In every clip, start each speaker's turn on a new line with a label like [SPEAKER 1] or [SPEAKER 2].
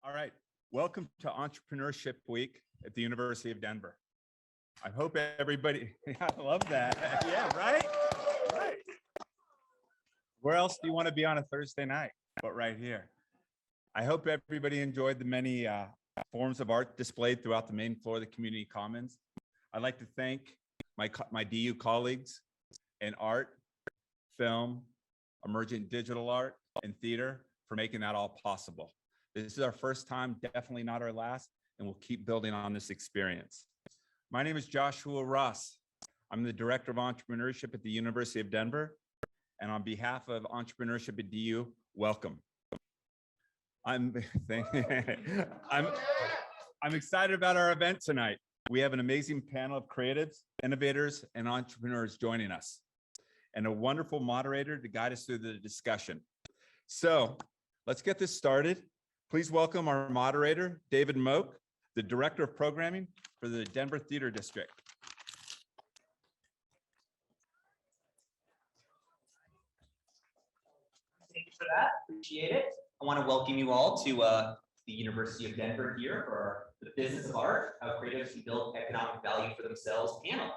[SPEAKER 1] All right, welcome to Entrepreneurship Week at the University of Denver. I hope everybody, I love that. Yeah, right? Right. Where else do you want to be on a Thursday night but right here? I hope everybody enjoyed the many forms of art displayed throughout the main floor of the community commons. I'd like to thank my DU colleagues in art, film, emergent digital art, and theater for making that all possible. This is our first time, definitely not our last, and we'll keep building on this experience. My name is Joshua Ross. I'm the Director of Entrepreneurship at the University of Denver, and on behalf of Entrepreneurship at DU, welcome. I'm excited about our event tonight. We have an amazing panel of creatives, innovators, and entrepreneurs joining us, and a wonderful moderator to guide us through the discussion. So let's get this started. Please welcome our moderator, David Moke, the Director of Programming for the Denver Theater District.
[SPEAKER 2] Thank you for that. Appreciate it. I want to welcome you all to the University of Denver here for the Business of Art, How Creatives Can Build Economic Value for Themselves panel.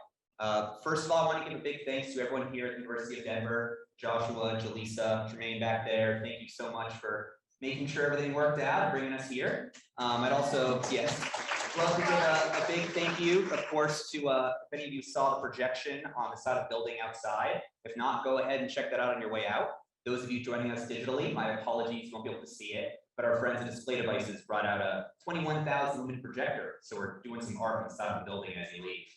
[SPEAKER 2] First of all, I want to give a big thanks to everyone here at the University of Denver, Joshua, Jaleesa, Jermaine back there. Thank you so much for making sure everything worked out and bringing us here. I'd also, love to give a big thank you, of course, to if any of you saw the projection on the side of the building outside. If not, go ahead and check that out on your way out. Those of you joining us digitally, my apologies, you won't be able to see it, but our friends at Display Devices brought out a 21,000 lumen projector, so we're doing some art on the side of the building as you leave.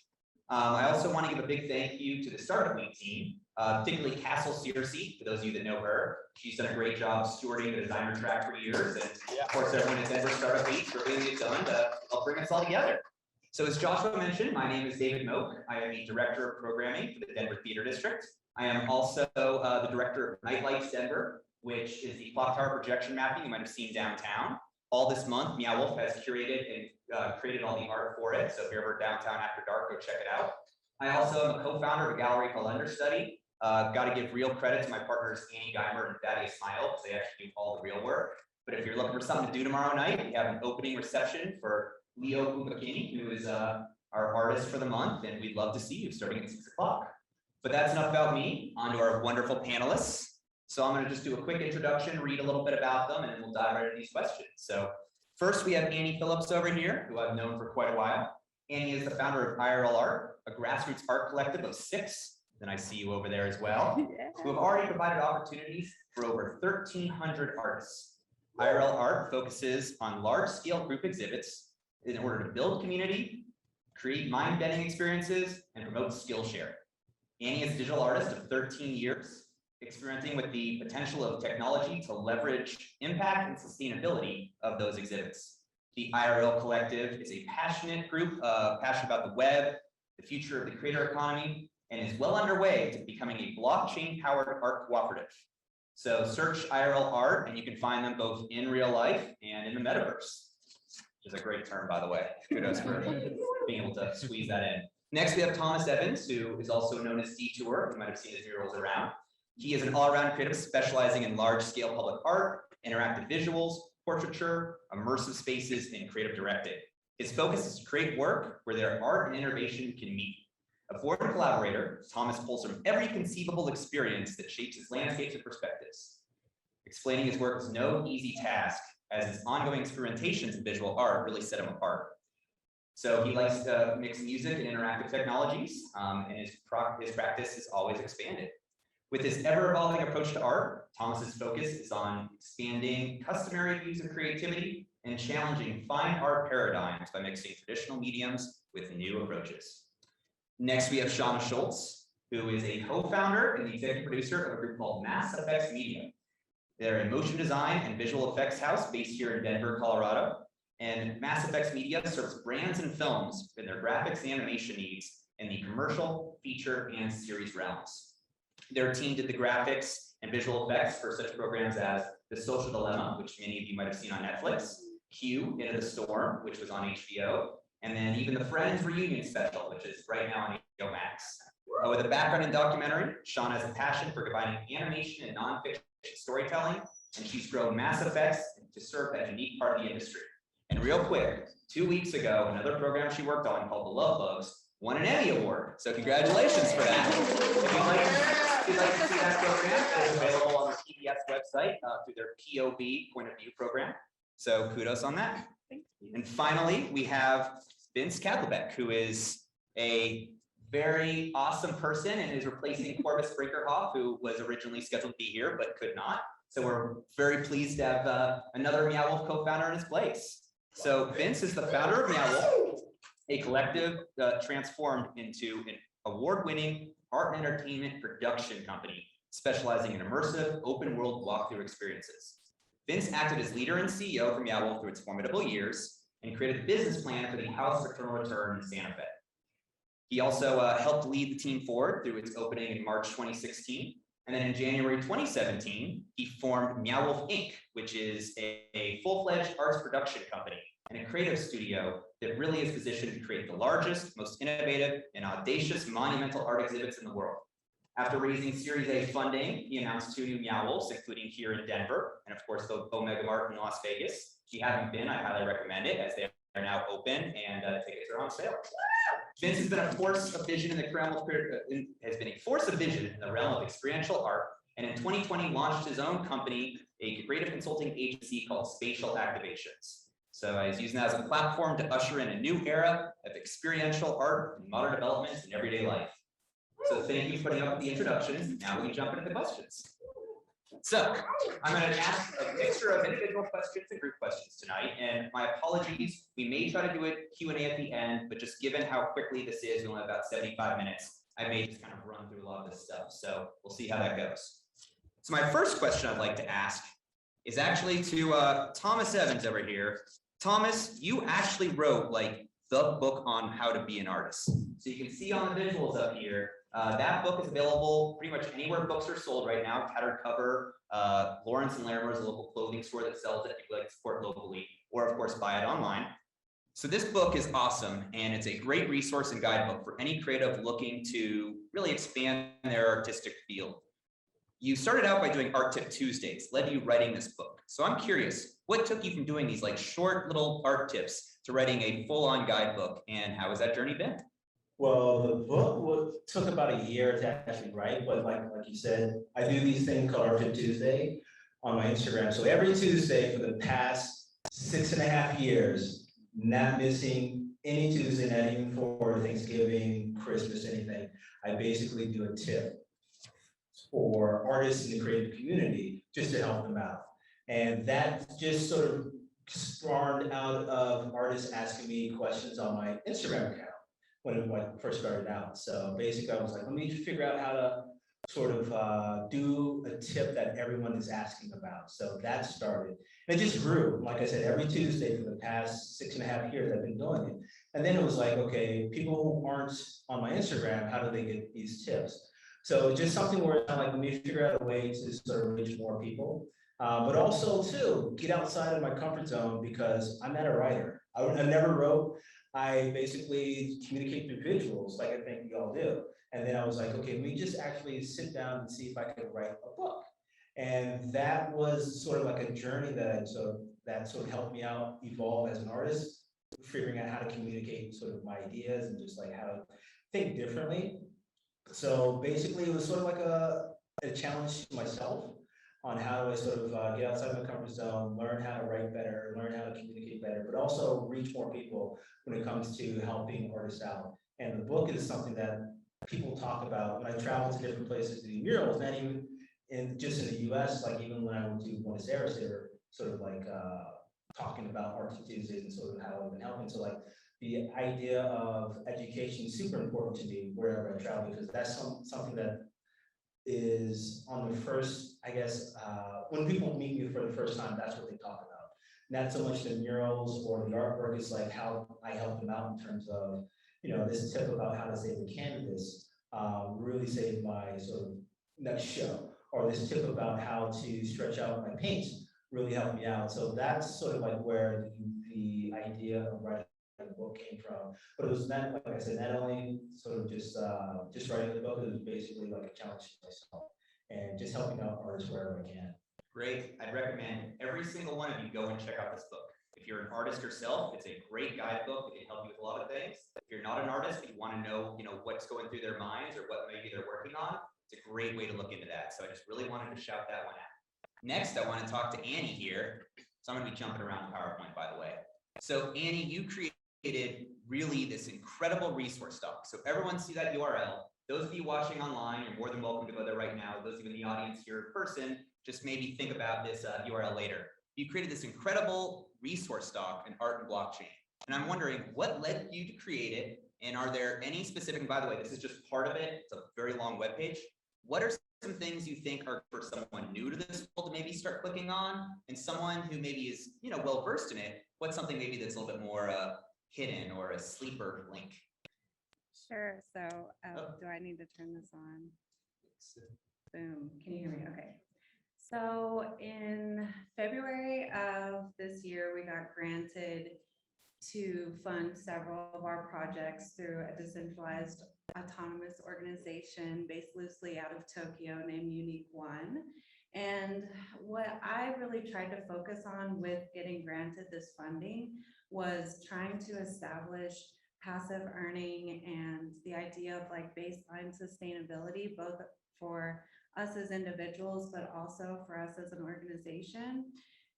[SPEAKER 2] I also want to give a big thank you to the Startup Week team, particularly Castle Searcy, for those of you that know her. She's done a great job stewarding the designer track for years, and of course everyone at Denver Startup Week for everything they've done to help bring us all together. So as Joshua mentioned, my name is David Moke. I am the Director of Programming for the Denver Theater District. I am also the Director of Nightlights Denver, which is the clock tower projection mapping you might have seen downtown. All this month, Meow Wolf has curated and created all the art for it. So if you're ever downtown after dark, go check it out. I also am a co-founder of a gallery called Understudy. Got to give real credit to my partners, Annie Geimer and Thaddeus Smile, because they actually do all the real work. But if you're looking for something to do tomorrow night, we have an opening reception for Leo Kubakini, who is our artist for the month, and we'd love to see you starting at 6 o'clock. But that's enough about me. On to our wonderful panelists. So I'm going to just do a quick introduction, read a little bit about them, and then we'll dive right into these questions. So first, we have Annie Phillips over here, who I've known for quite a while. Annie is the founder of IRL Art, a grassroots art collective of 6. Then I see you over there as well, who have already provided opportunities for over 1,300 artists. IRL Art focuses on large-scale group exhibits in order to build community, create mind-bending experiences, and promote skill sharing. Annie is a digital artist of 13 years, experimenting with the potential of technology to leverage impact and sustainability of those exhibits. The IRL Collective is a passionate group, passionate about the web, the future of the creator economy, and is well underway to becoming a blockchain-powered art cooperative. So search IRL Art, and you can find them both in real life and in the metaverse, which is a great term, by the way. Kudos for being able to squeeze that in. Next, we have Thomas Evans, who is also known as Detour. You might have seen his murals around. He is an all-around creative specializing in large-scale public art, interactive visuals, portraiture, immersive spaces, and creative directing. His focus is to create work where their art and innovation can meet. A born collaborator, Thomas pulls from every conceivable experience that shapes his landscapes and perspectives. Explaining his work is no easy task, as his ongoing experimentations in visual art really set him apart. So he likes to mix music and interactive technologies, and his practice is always expanded. With his ever-evolving approach to art, Thomas's focus is on expanding customary views of creativity and challenging fine art paradigms by mixing traditional mediums with new approaches. Next, we have Shauna Schultz, who is a co-founder and the executive producer of a group called Mass Effects Media. They're a motion design and visual effects house based here in Denver, Colorado. And Mass Effects Media serves brands and films in their graphics and animation needs in the commercial, feature, and series realms. Their team did the graphics and visual effects for such programs as The Social Dilemma, which many of you might have seen on Netflix, Q, Into the Storm, which was on HBO, and then even the Friends Reunion Special, which is right now on HBO Max. With a background in documentary, Sean has a passion for combining animation and nonfiction storytelling, and she's grown Mass Effects to serve that unique part of the industry. And real quick, 2 weeks ago, another program she worked on called The Love Bugs won an Emmy Award. So congratulations for that. If you'd like to see that program, it's available on the PDF website through their POV, Point of View program. So kudos on that.
[SPEAKER 3] Thank you.
[SPEAKER 2] And finally, we have Vince Kadlebeck, who is a very awesome person and is replacing Corvus Brinkerhoff, who was originally scheduled to be here but could not. So we're very pleased to have another Meow Wolf co-founder in his place. So Vince is the founder of Meow Wolf, a collective transformed into an award-winning art and entertainment production company specializing in immersive, open-world walkthrough experiences. Vince acted as leader and CEO for Meow Wolf through its formidable years and created the business plan for the House of Eternal Return in Santa Fe. He also helped lead the team forward through its opening in March 2016. And then in January 2017, he formed Meow Wolf Inc., which is a full-fledged arts production company and a creative studio that really is positioned to create the largest, most innovative, and audacious monumental art exhibits in the world. After raising Series A funding, he announced 2 new Meow Wolves, including here in Denver, and of course, the Omega Mart in Las Vegas. If you haven't been, I highly recommend it, as they are now open and tickets are on sale. Vince has been a force of vision in the realm of experiential art, and in 2020 launched his own company, a creative consulting agency called Spatial Activations. So he's using that as a platform to usher in a new era of experiential art and modern developments in everyday life. So thank you for putting up the introductions. Now we can jump into the questions. So I'm going to ask a mixture of individual questions and group questions tonight. And my apologies, we may try to do a Q&A at the end, but just given how quickly this is, we only have about 75 minutes. I may just kind of run through a lot of this stuff. So we'll see how that goes. So my first question I'd like to ask is actually to Thomas Evans over here. Thomas, you actually wrote like the book on how to be an artist. So you can see on the visuals up here, that book is available pretty much anywhere books are sold right now. Tattered Cover, Lawrence and Larimer's, a local clothing store that sells it if you'd like to support locally, or of course buy it online. So this book is awesome, and it's a great resource and guidebook for any creative looking to really expand their artistic field. You started out by doing Art Tip Tuesdays, led to you writing this book. So I'm curious, what took you from doing these like short little art tips to writing a full-on guidebook, and how has that journey been?
[SPEAKER 4] Well, the book took about a year to actually write, but like you said, I do these things called Art Tip Tuesday on my Instagram. So every Tuesday for the past 6.5 years, not missing any Tuesday, not even for Thanksgiving, Christmas, anything, I basically do a tip for artists in the creative community just to help them out. And that just sort of spawned out of artists asking me questions on my Instagram account when it first started out. So basically I was like, let me figure out how to sort of do a tip that everyone is asking about. So that started, and it just grew. Like I said, every Tuesday for the past 6.5 years, I've been doing it. And then it was like, okay, people who aren't on my Instagram, how do they get these tips? So just something where I'm like, let me figure out a way to sort of reach more people. But also too, get outside of my comfort zone, because I'm not a writer. I never wrote. I basically communicate through visuals, like I think you all do. And then I was like, okay, let me just actually sit down and see if I could write a book. And that was sort of like a journey that sort of helped me out evolve as an artist, figuring out how to communicate sort of my ideas and just like how to think differently. So basically it was sort of like a challenge to myself on how do I sort of get outside my comfort zone, learn how to write better, learn how to communicate better, but also reach more people when it comes to helping artists out. And the book is something that people talk about when I travel to different places to do murals, not even just in the US, like even when I went to Buenos Aires, they were sort of like talking about Art Tuesdays and sort of how I've been helping. So like the idea of education is super important to me wherever I travel, because that's something that is on the first, I guess, when people meet me for the first time, that's what they talk about. Not so much the murals or the artwork, it's like how I help them out in terms of, you know, this tip about how to save a canvas really saved my sort of next show, or this tip about how to stretch out my paints really helped me out. So that's sort of like where the idea of writing the book came from. But it was not, like I said, not only sort of just writing the book, it was basically like a challenge to myself. and just helping out artists wherever I can.
[SPEAKER 2] Great. I'd recommend every single one of you go and check out this book. If you're an artist yourself, it's a great guidebook. It can help you with a lot of things. If you're not an artist, but you want to know, what's going through their minds or what maybe they're working on, it's a great way to look into that. So I just really wanted to shout that one out. Next, I want to talk to Annie here. So I'm going to be jumping around PowerPoint, by the way. So Annie, you created really this incredible resource doc. So everyone see that URL. Those of you watching online, you're more than welcome to go there right now. Those of you in the audience here in person, just maybe think about this URL later. You created this incredible resource doc in art and blockchain. And I'm wondering what led you to create it? And are there any specific, and by the way, this is just part of it. It's a very long webpage. What are some things you think are for someone new to this world to maybe start clicking on, and someone who maybe is, well versed in it? What's something maybe that's a little bit more hidden or a sleeper link?
[SPEAKER 3] Sure. So do I need to turn this on? Boom. Can you hear me? Okay. So in February of this year, we got granted to fund several of our projects through a decentralized autonomous organization based loosely out of Tokyo named Unique One. And what I really tried to focus on with getting granted this funding was trying to establish passive earning and the idea of like baseline sustainability, both for us as individuals, but also for us as an organization.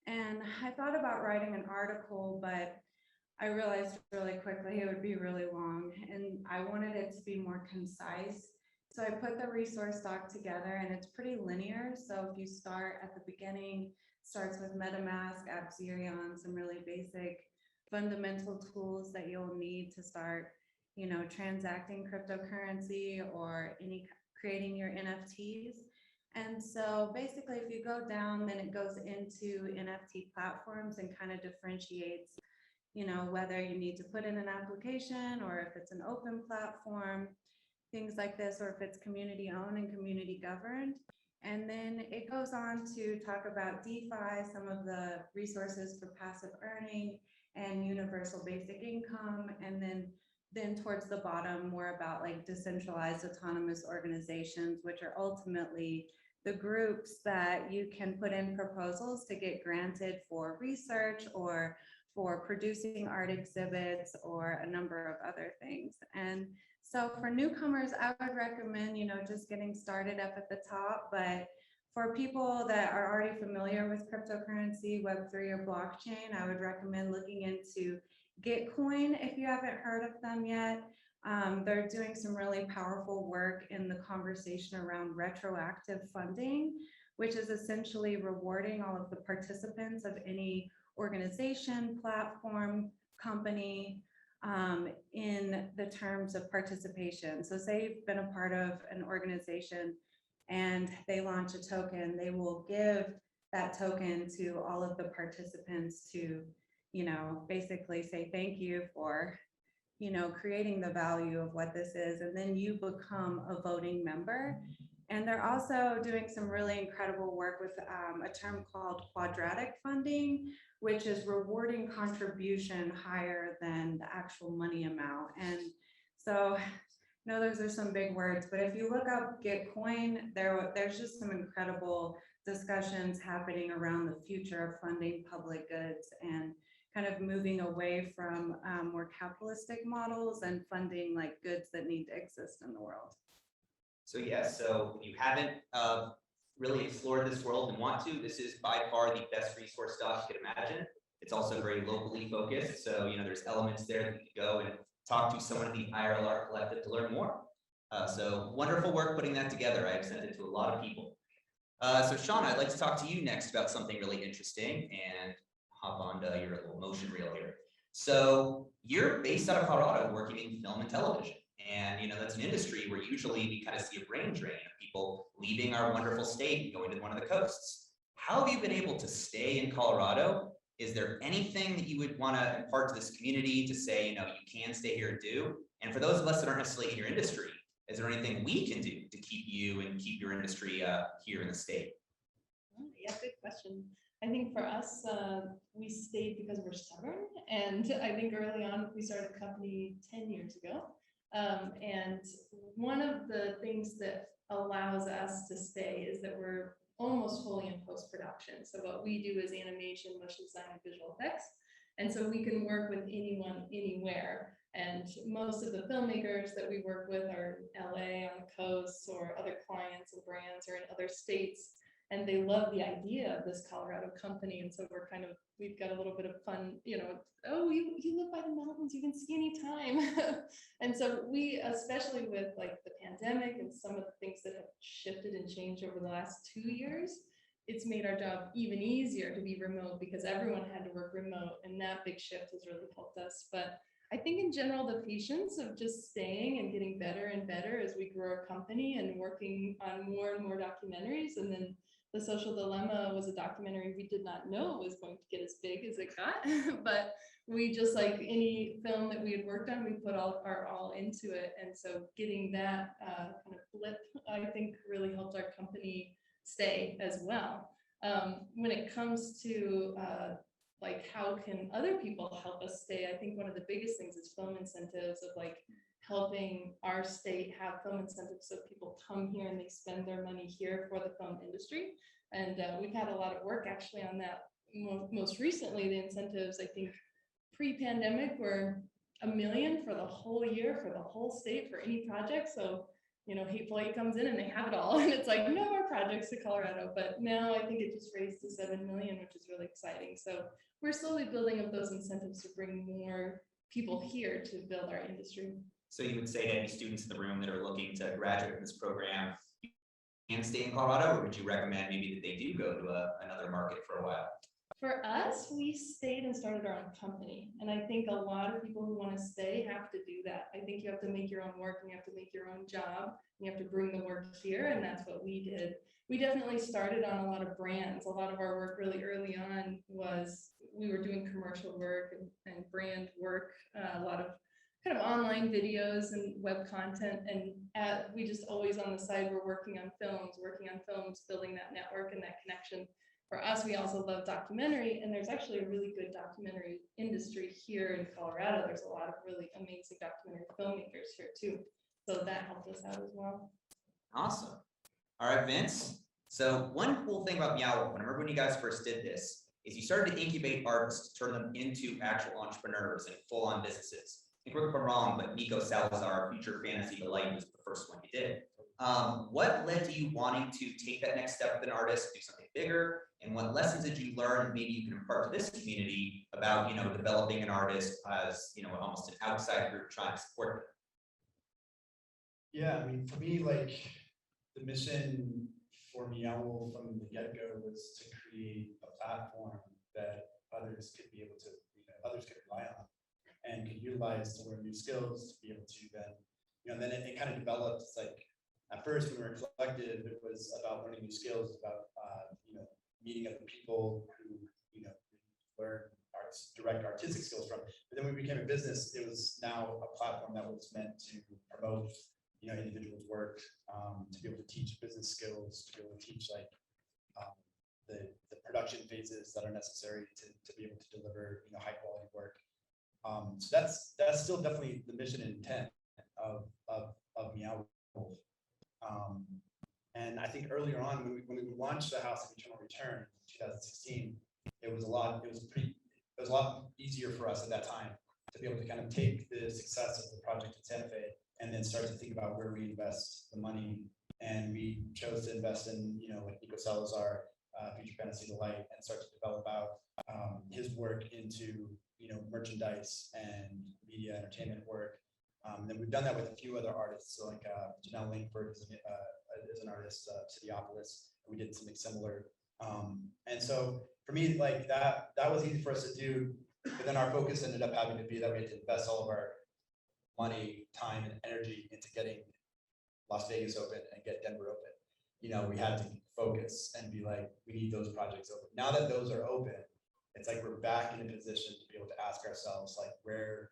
[SPEAKER 3] And I thought about writing an article, but I realized really quickly it would be really long, and I wanted it to be more concise. So I put the resource doc together, and it's pretty linear. So if you start at the beginning, starts with MetaMask, App0, some really basic fundamental tools that you'll need to start, transacting cryptocurrency or creating your NFTs. And so basically, if you go down, then it goes into NFT platforms and kind of differentiates, whether you need to put in an application or if it's an open platform, things like this, or if it's community owned and community governed. And then it goes on to talk about DeFi, some of the resources for passive earning and universal basic income. And then towards the bottom, more about like decentralized autonomous organizations, which are ultimately the groups that you can put in proposals to get granted for research or for producing art exhibits or a number of other things. And so for newcomers, I would recommend, just getting started up at the top. But for people that are already familiar with cryptocurrency, Web3 or blockchain, I would recommend looking into Gitcoin if you haven't heard of them yet. They're doing some really powerful work in the conversation around retroactive funding, which is essentially rewarding all of the participants of any organization, platform, company, in the terms of participation. So say you've been a part of an organization and they launch a token, they will give that token to all of the participants to, basically say thank you for, creating the value of what this is, and then you become a voting member. And they're also doing some really incredible work with a term called Quadratic Funding, which is rewarding contribution higher than the actual money amount. And so, those are some big words, but if you look up Gitcoin, there's just some incredible discussions happening around the future of funding public goods and kind of moving away from more capitalistic models and funding like goods that need to exist in the world.
[SPEAKER 2] So yes, so if you haven't really explored this world and want to, this is by far the best resource doc you could imagine. It's also very locally focused. So, there's elements there that you can go and talk to someone at the IRL Art Collective to learn more. So wonderful work putting that together. I've sent it to a lot of people. So Sean, I'd like to talk to you next about something really interesting and hop onto your little motion reel here. So you're based out of Colorado working in film and television. And that's an industry where usually we kind of see a brain drain of people leaving our wonderful state and going to one of the coasts. How have you been able to stay in Colorado? Is there anything that you would want to impart to this community to say, you can stay here and do? And for those of us that aren't necessarily in your industry, is there anything we can do to keep you and keep your industry here in the state?
[SPEAKER 5] Yeah, good question. I think for us, we stayed because we're stubborn. And I think early on, we started a company 10 years ago. And one of the things that allows us to stay is that we're almost fully in post-production. So what we do is animation, motion design, and visual effects. And so we can work with anyone, anywhere. And most of the filmmakers that we work with are in LA on the coast, or other clients and brands are in other states. And they love the idea of this Colorado company. And so we've got a little bit of fun, oh, you live by the mountains, you can ski anytime. And so we, especially with like the pandemic and some of the things that have shifted and changed over the last 2 years, it's made our job even easier to be remote, because everyone had to work remote, and that big shift has really helped us. But I think in general, the patience of just staying and getting better and better as we grow our company and working on more and more documentaries. And then The Social Dilemma was a documentary we did not know was going to get as big as it got, but we, just like any film that we had worked on, we put our all into it. And so getting that kind of blip, I think, really helped our company stay as well. When it comes to like how can other people help us stay, I think one of the biggest things is film incentives, of like helping our state have film incentives so people come here and they spend their money here for the film industry. And we've had a lot of work actually on that. Most recently, the incentives, I think pre-pandemic, were $1 million for the whole year for the whole state for any project. So Hateful Eight comes in and they have it all, and it's like no more projects to Colorado. But now I think it just raised to 7 million, which is really exciting. So we're slowly building up those incentives to bring more people here to build our industry.
[SPEAKER 2] So you would say to any students in the room that are looking to graduate from this program, you can stay in Colorado, or would you recommend maybe that they do go to another market for a while?
[SPEAKER 5] For us, we stayed and started our own company. And I think a lot of people who want to stay have to do that. I think you have to make your own work, and you have to make your own job. You have to bring the work here, and that's what we did. We definitely started on a lot of brands. A lot of our work really early on was we were doing commercial work and brand work, a lot of kind of online videos and web content. And we just always on the side were working on films, building that network and that connection. For us, we also love documentary, and there's actually a really good documentary industry here in Colorado. There's a lot of really amazing documentary filmmakers here too. So that helped us out as well.
[SPEAKER 2] Awesome. All right, Vince. So one cool thing about Meow Wolf, and I remember when you guys first did this, is you started to incubate artists to turn them into actual entrepreneurs and full-on businesses. I think if I'm wrong, but Nico Salazar, Future Fantasy Delight, was the first one you did. What led to you wanting to take that next step with an artist, do something bigger, and what lessons did you learn maybe you can impart to this community about developing an artist as almost an outside group trying to support them?
[SPEAKER 6] Yeah, I mean, for me, like the mission for Meow Wolf from the get-go was to create a platform that others could be able to, others could rely on and could utilize to learn new skills, to be able to then, then it kind of developed. It's like at first when we were collective, it was about learning new skills, about meeting other people who learn direct artistic skills from. But then when we became a business, it was now a platform that was meant to promote individuals' work, to be able to teach business skills, to be able to teach like the production phases that are necessary to be able to deliver high quality work. So that's still definitely the mission and intent of Meow Wolf. And I think earlier on when we launched the House of Eternal Return in 2016, it was a lot easier for us at that time to be able to kind of take the success of the project in Santa Fe and then start to think about where we invest the money. And we chose to invest in, like Nico Salazar, Future Fantasy Delight, and start to develop out his work into, merchandise and media entertainment work. And then we've done that with a few other artists. So like Janelle Langford is an artist, Cityopolis. We did something similar. And so for me, like that was easy for us to do. But then our focus ended up having to be that we had to invest all of our money, time, and energy into getting Las Vegas open and get Denver open. We had to focus and be like, we need those projects open. Now that those are open, it's like we're back in a position to be able to ask ourselves, like, where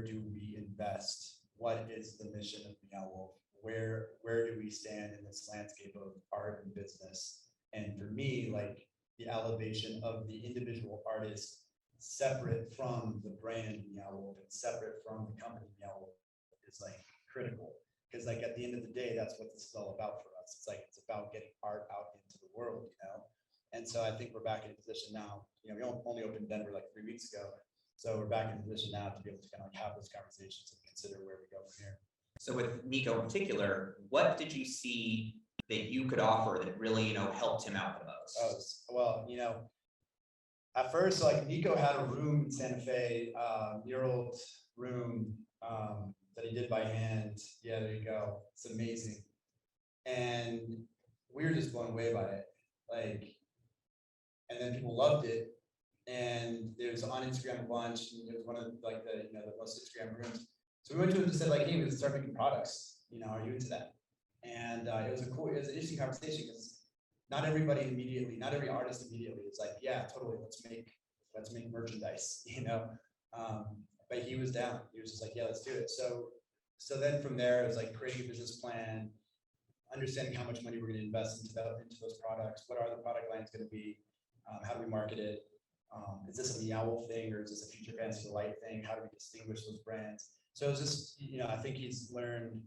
[SPEAKER 6] do we invest? What is the mission of Meow Wolf? Where do we stand in this landscape of art and business? And for me, like the elevation of the individual artist, separate from the brand Meow Wolf and separate from the company Meow Wolf, is like critical. Because like at the end of the day, that's what this is all about for us. It's like, it's about getting art out into the world, you know? And so I think we're back in a position now, you know, we only opened Denver like 3 weeks ago. So we're back in a position now to be able to kind of like have those conversations and consider where we go from here.
[SPEAKER 2] So with Nico in particular, what did you see that you could offer that really, you know, helped him out the most?
[SPEAKER 6] Oh, well, you know, at first, like Nico had a room in Santa Fe, mural room that he did by hand. Yeah, there you go. It's amazing. And we were just blown away by it. Like, and then people loved it. And it was on Instagram a bunch. And it was one of like the, you know, the most Instagram rooms. So we went to him and said like, hey, we start making products. You know, are you into that? And it was an interesting conversation because not everybody immediately, not every artist immediately is like, yeah, totally, let's make merchandise, you know. But he was down. He was just like, yeah, let's do it. So then from there, it was like creating a business plan, understanding how much money we're going to invest into those products. What are the product lines going to be? How do we market it? Is this a Meowl thing or is this a Future Fancy Delight thing? How do we distinguish those brands? So it was just, you know, I think he's learned.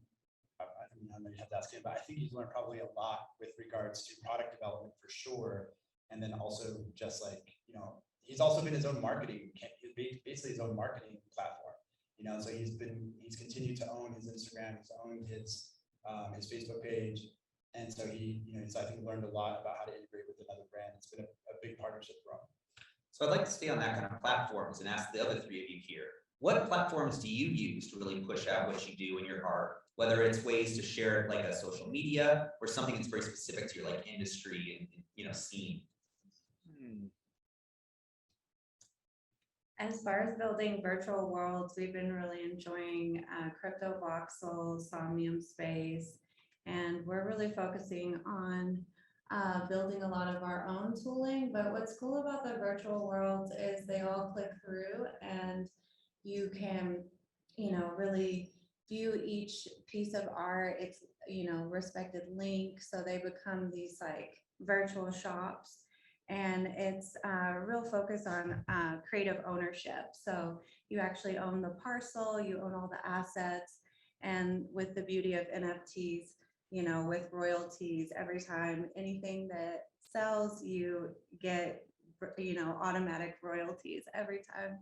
[SPEAKER 6] I know you have to ask him, but I think he's learned probably a lot with regards to product development for sure. And then also just like, you know, he's also been his own marketing, basically his own marketing platform, you know, so he's continued to own his Instagram, he's owned his Facebook page. And so he, you know, so I think learned a lot about how to integrate with another brand. It's been a big partnership for him.
[SPEAKER 2] So I'd like to stay on that kind of platforms and ask the other three of you here, what platforms do you use to really push out what you do in your art? Whether it's ways to share it like a social media or something that's very specific to your like industry and, you know, scene.
[SPEAKER 3] As far as building virtual worlds, we've been really enjoying Crypto Voxel, Somnium Space, and we're really focusing on building a lot of our own tooling. But what's cool about the virtual worlds is they all click through and you can, you know, really view each piece of art. It's, you know, respected link. So they become these like virtual shops. And it's a real focus on creative ownership. So you actually own the parcel, you own all the assets. And with the beauty of NFTs, you know, with royalties, every time anything that sells, you get, you know, automatic royalties every time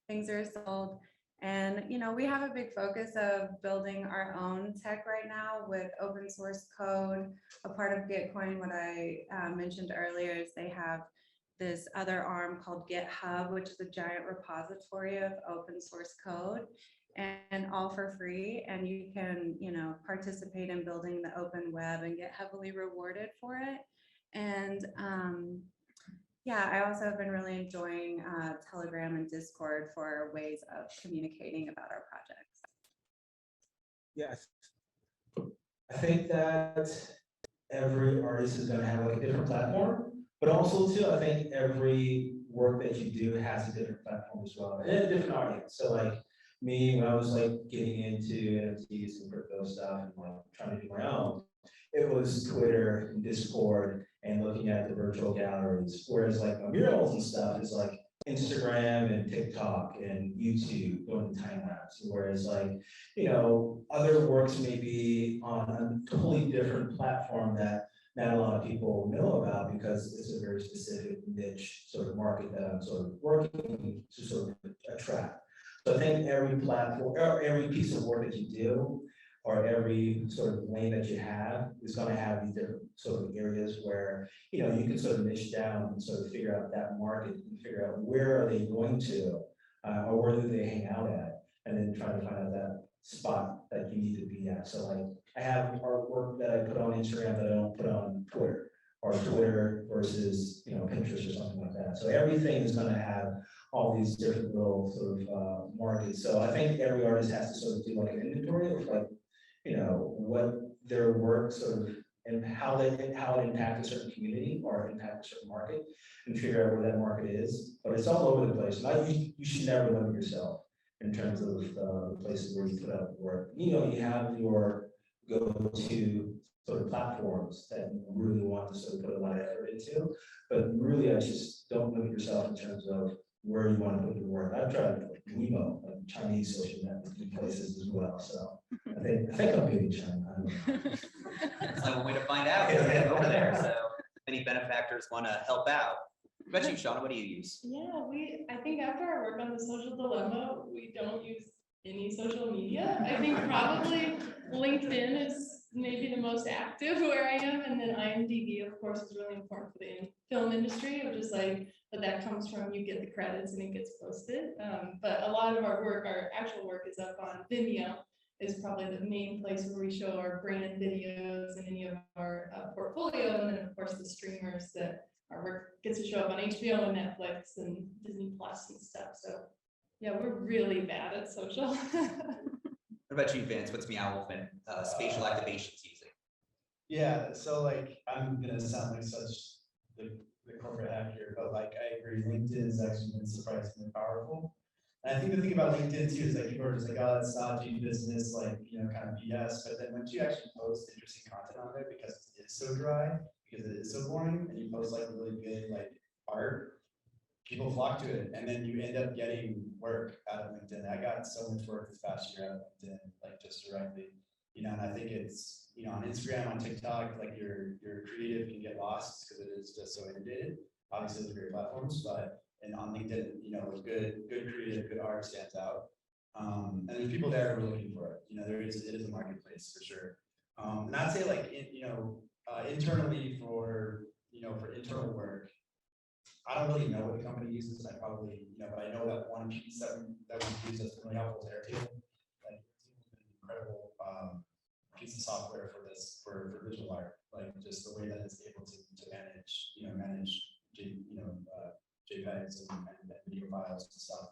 [SPEAKER 3] things are sold. And, you know, we have a big focus of building our own tech right now with open source code. A part of Gitcoin, what I mentioned earlier, is they have this other arm called GitHub, which is a giant repository of open source code and all for free. And you can, you know, participate in building the open web and get heavily rewarded for it. And yeah, I also have been really enjoying Telegram and Discord for ways of communicating about our projects.
[SPEAKER 4] Yes. I think that every artist is going to have like a different platform, but also too, I think every work that you do has a different platform as well, and a different audience. So like me, when I was like getting into NFTs and crypto stuff and like trying to do my own, it was Twitter and Discord and looking at the virtual galleries. Whereas like my murals and stuff is like Instagram and TikTok and YouTube doing time lapse. Whereas like, you know, other works may be on a totally different platform that not a lot of people know about because it's a very specific niche sort of market that I'm sort of working to sort of attract. So I think every platform or every piece of work that you do or every sort of lane that you have is going to have these different sort of areas where, you know, you can sort of niche down and sort of figure out that market and figure out where are they going to or where do they hang out at, and then try to find out that spot that you need to be at. So like I have artwork that I put on Instagram that I don't put on Twitter, or Twitter versus, you know, Pinterest or something like that. So everything is going to have all these different little sort of markets. So I think every artist has to sort of do like an inventory of like, you know, what their work sort of and how it impacts a certain community or impact a certain market, and figure out where that market is. But it's all over the place. You should never limit yourself in terms of the places where you put out work. You know, you have your go-to sort of platforms that you really want to sort of put a lot of effort into, but really I just don't limit yourself in terms of where you want to put your work. I've tried Weibo, like Chinese social networking places as well. So I think I'm good in China. I don't know.
[SPEAKER 2] That's like one way to find out. We're gonna go over there. So if any benefactors want to help out. What about you, Shauna? What do you use?
[SPEAKER 5] Yeah, I think after our work on the social dilemma, we don't use any social media. I think probably LinkedIn is maybe the most active where I am. And then IMDb, of course, is really important for the film industry of just like, but that comes from you get the credits and it gets posted. But a lot of our work, our actual work is up on Vimeo, is probably the main place where we show our brand videos and any of our portfolio. And then of course the streamers that our work gets to show up on HBO and Netflix and Disney Plus and stuff. So yeah, we're really bad at social.
[SPEAKER 2] What about you, Vince? What's Meow and spatial activations using?
[SPEAKER 6] Yeah, so like, I'm gonna sound like such the corporate hack here, but like, I agree, LinkedIn has actually been surprisingly powerful. And I think the thing about LinkedIn too is like, people are just like, oh, that's stodgy business, like, kind of BS. But then once you actually post interesting content on there, because it is so dry, because it is so boring, and you post like really good like art, people flock to it, and then you end up getting work out of LinkedIn. I got so much work this past year out of LinkedIn, like just directly, and I think it's, on Instagram, on TikTok, like your creative can get lost because it is just so inundated. Obviously, those are great platforms, and on LinkedIn, with good creative, good art stands out. And there's people there who are looking for it. It is a marketplace for sure. And I'd say like, internally for internal work, I don't really know what the company uses. I probably, but I know that one piece that we use that's really helpful is Airtable. Like, it's an incredible piece of software for this, for visual art. Like just the way that it's able to manage JPEGs and video files and stuff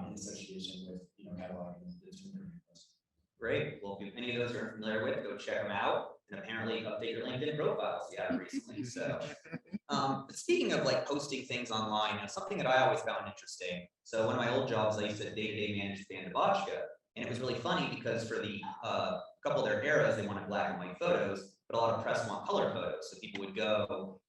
[SPEAKER 6] in association with cataloging. It's really nice.
[SPEAKER 2] Great. Well, if any of those are familiar with, go check them out. And apparently update your LinkedIn profiles. Yeah, recently. So, but speaking of like posting things online, something that I always found interesting. So one of my old jobs, I used to day-to-day manage the Kadlebeck, and it was really funny because for the couple of their eras, they wanted black and white photos, but a lot of press want color photos. So people would go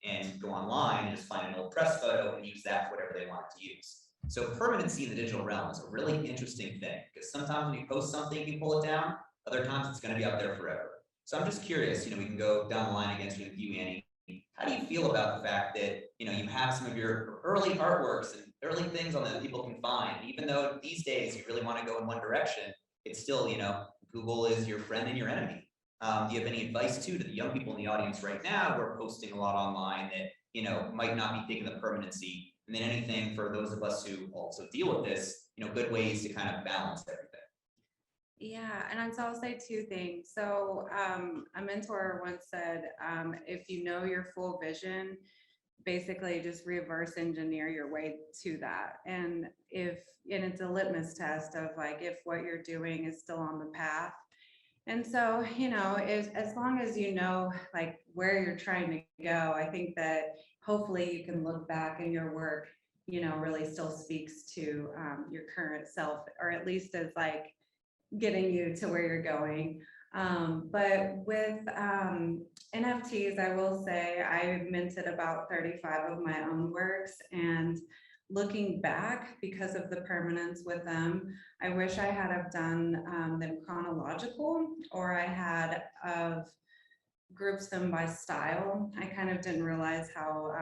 [SPEAKER 2] online and just find an old press photo and use that for whatever they wanted to use. So permanency in the digital realm is a really interesting thing because sometimes when you post something, you can pull it down. Other times it's going to be out there forever. So I'm just curious, we can go down the line against you, Annie. How do you feel about the fact that, you have some of your early artworks and early things on that people can find, even though these days you really want to go in one direction, it's still, Google is your friend and your enemy. Do you have any advice to the young people in the audience right now who are posting a lot online that, might not be thinking of permanency? And then anything for those of us who also deal with this, good ways to kind of balance everything.
[SPEAKER 3] Yeah, and so I'll say two things. So a mentor once said, if you know your full vision, basically just reverse engineer your way to that. And it's a litmus test of like, if what you're doing is still on the path. And so, as long as like where you're trying to go, I think that hopefully you can look back and your work, really still speaks to your current self, or at least as like getting you to where you're going. But with NFTs, I will say I minted about 35 of my own works, and looking back, because of the permanence with them, I wish I had have done them chronological, or I had groups them by style. I kind of didn't realize how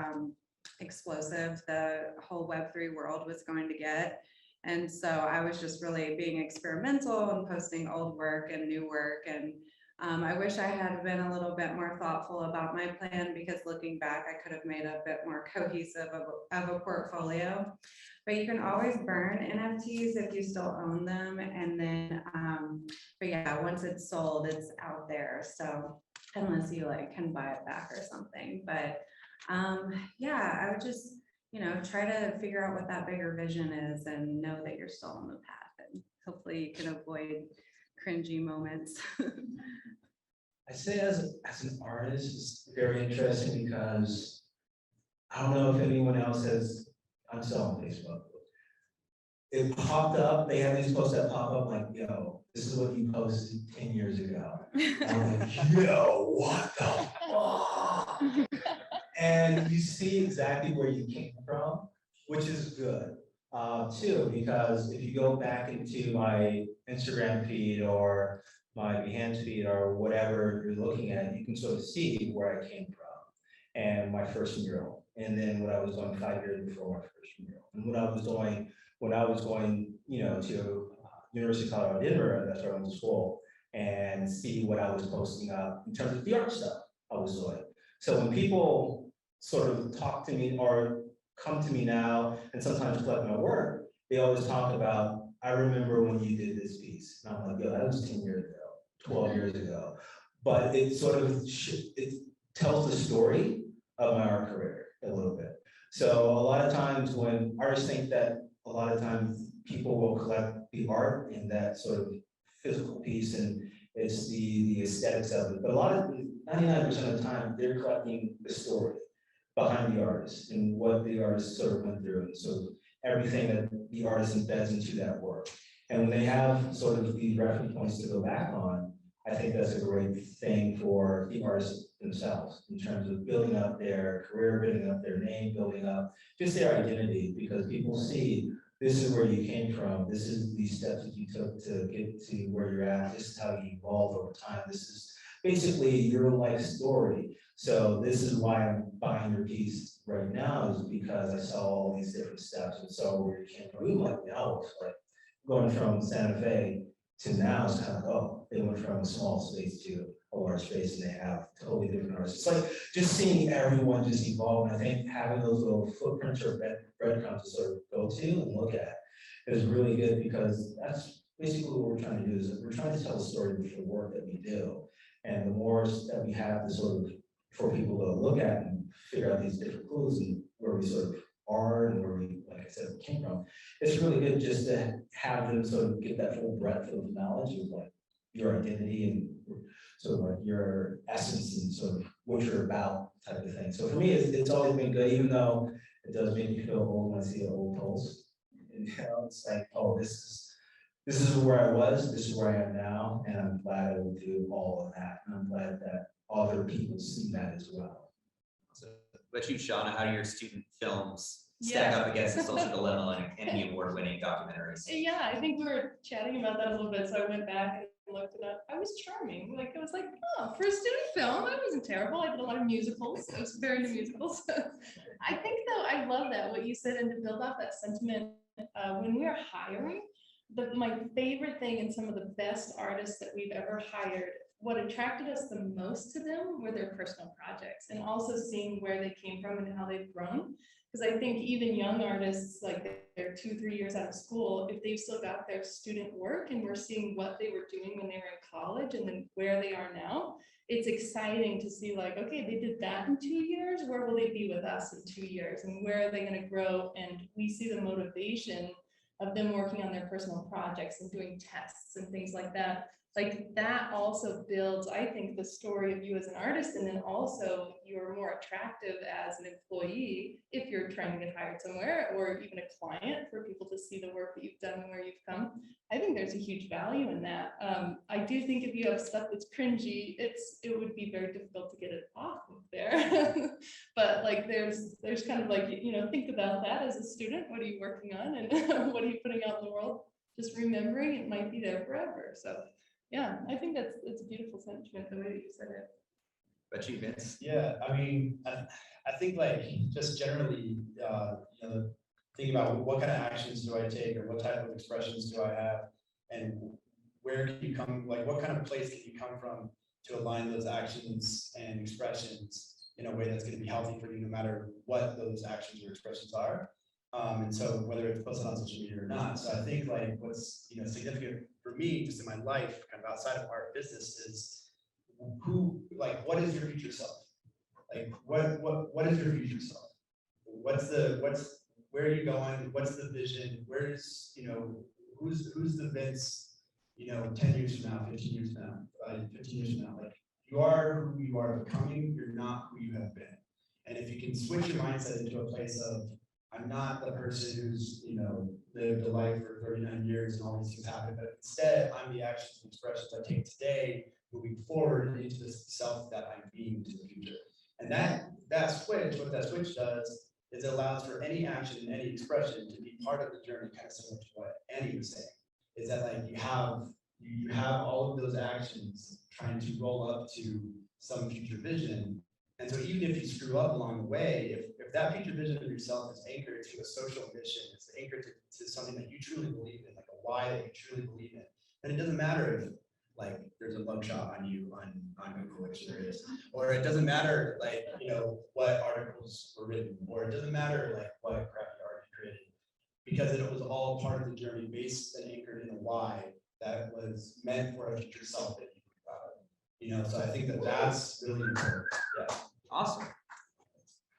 [SPEAKER 3] explosive the whole Web3 world was going to get. And so I was just really being experimental and posting old work and new work. And I wish I had been a little bit more thoughtful about my plan, because looking back, I could have made a bit more cohesive of a portfolio. But you can always burn NFTs if you still own them. And then, but yeah, once it's sold, it's out there. So unless you like can buy it back or something. But yeah, I would just, try to figure out what that bigger vision is and know that you're still on the path, and hopefully you can avoid cringy moments.
[SPEAKER 4] I say as an artist, it's very interesting because I don't know if anyone else has, I'm still on Facebook. It popped up, they have these posts that pop up like, yo, this is what you posted 10 years ago. I'm like, yo, what the fuck? And you see exactly where you came from, which is good. Too, because if you go back into my Instagram feed or my Behance feed or whatever you're looking at, you can sort of see where I came from and my first mural, and then what I was doing 5 years before my first mural, and what I was doing when I was going, to University of Colorado Denver. That's where I went to school, and see what I was posting up in terms of the art stuff I was doing. So when people sort of talk to me or come to me now and sometimes collect my work, they always talk about, I remember when you did this piece. And I'm like, yo, that was 10 years ago, 12 years ago. But it sort of, it tells the story of my art career a little bit. So a lot of times when artists think that a lot of times people will collect the art in that sort of physical piece and it's the aesthetics of it. But a lot of, 99% of the time, they're collecting the story behind the artist and what the artist sort of went through. And so everything that the artist embeds into that work. And when they have sort of the reference points to go back on, I think that's a great thing for the artists themselves in terms of building up their career, building up their name, building up just their identity, because people see this is where you came from, this is the steps that you took to get to where you're at, this is how you evolved over time, this is basically your life story. So this is why I'm buying your piece right now, is because I saw all these different steps and saw where you came from. Even like now, it's like going from Santa Fe to now, it's kind of, oh, they went from a small space to a large space and they have totally different artists. It's like just seeing everyone just evolve. And I think having those little footprints or breadcrumbs to sort of go to and look at is really good, because that's basically what we're trying to do, is we're trying to tell a story with the work that we do. And the more that we have to sort of, for people to look at and figure out these different clues and where we sort of are and where we, like I said, we came from, it's really good just to have them sort of get that full breadth of knowledge of like your identity and sort of like your essence and sort of what you're about type of thing. So for me, it's always been good, even though it does make me feel old when I see an old post. And, it's like, oh, this is where I was, this is where I am now, and I'm glad I will do all of that. And I'm glad that other people see that as well.
[SPEAKER 2] So, what you, Shauna, how do your student films stack up against the social dilemma and Emmy award-winning documentaries?
[SPEAKER 5] Yeah, I think we were chatting about that a little bit, so I went back and looked it up. I was charming. Like, I was like, oh, for a student film, I wasn't terrible. I did a lot of musicals. I was very into musicals. I think, though, I love that, what you said, and to build off that sentiment, when we are hiring, my favorite thing and some of the best artists that we've ever hired, what attracted us the most to them were their personal projects, and also seeing where they came from and how they've grown. Because I think even young artists, like they're 2-3 years out of school, if they've still got their student work and we're seeing what they were doing when they were in college and then where they are now, it's exciting to see like, okay, they did that in 2 years, where will they be with us in 2 years, and where are they going to grow? And we see the motivation of them working on their personal projects and doing tests and things like that. Like that also builds, I think, the story of you as an artist, and then also you're more attractive as an employee if you're trying to get hired somewhere, or even a client, for people to see the work that you've done and where you've come. I think there's a huge value in that. I do think if you have stuff that's cringy, it would be very difficult to get it off of there. But like there's kind of like, think about that as a student. What are you working on, and what are you putting out in the world? Just remembering it might be there forever. So yeah, I think it's a beautiful sentiment, the way that you said it.
[SPEAKER 2] But you, Vince?
[SPEAKER 6] Yeah, I mean, I think like just generally, think about what kind of actions do I take, or what type of expressions do I have, and where can you come, like what kind of place can you come from to align those actions and expressions in a way that's going to be healthy for you, no matter what those actions or expressions are. And so whether it's posted on social media or not. So I think like what's significant for me just in my life, kind of outside of art business, is what is your future self? Like what is your future self? Where are you going? What's the vision? Where's who's the Vince 10 years from now, 15 years from now, 15 years from now? Like you are who you are becoming, you're not who you have been. And if you can switch your mindset into a place of, I'm not the person who's, lived a life for 39 years and all these things happen, but instead I'm the actions and expressions I take today, moving forward into the self that I'm being into the future. And that switch, what that switch does is it allows for any action and any expression to be part of the journey, kind of similar to what Annie was saying. Is that like you have all of those actions trying to roll up to some future vision. And so even if you screw up along the way, if that future vision of yourself is anchored to a social mission, it's anchored to something that you truly believe in, like a why that you truly believe in, then it doesn't matter if like there's a mugshot on you on Google, which there is, or it doesn't matter like, you know, what articles were written, or it doesn't matter like what crappy art you created, because it was all part of the journey based and anchored in a why that was meant for a future self that you were proud of. You know, so I think that that's really important. Yeah.
[SPEAKER 2] Awesome.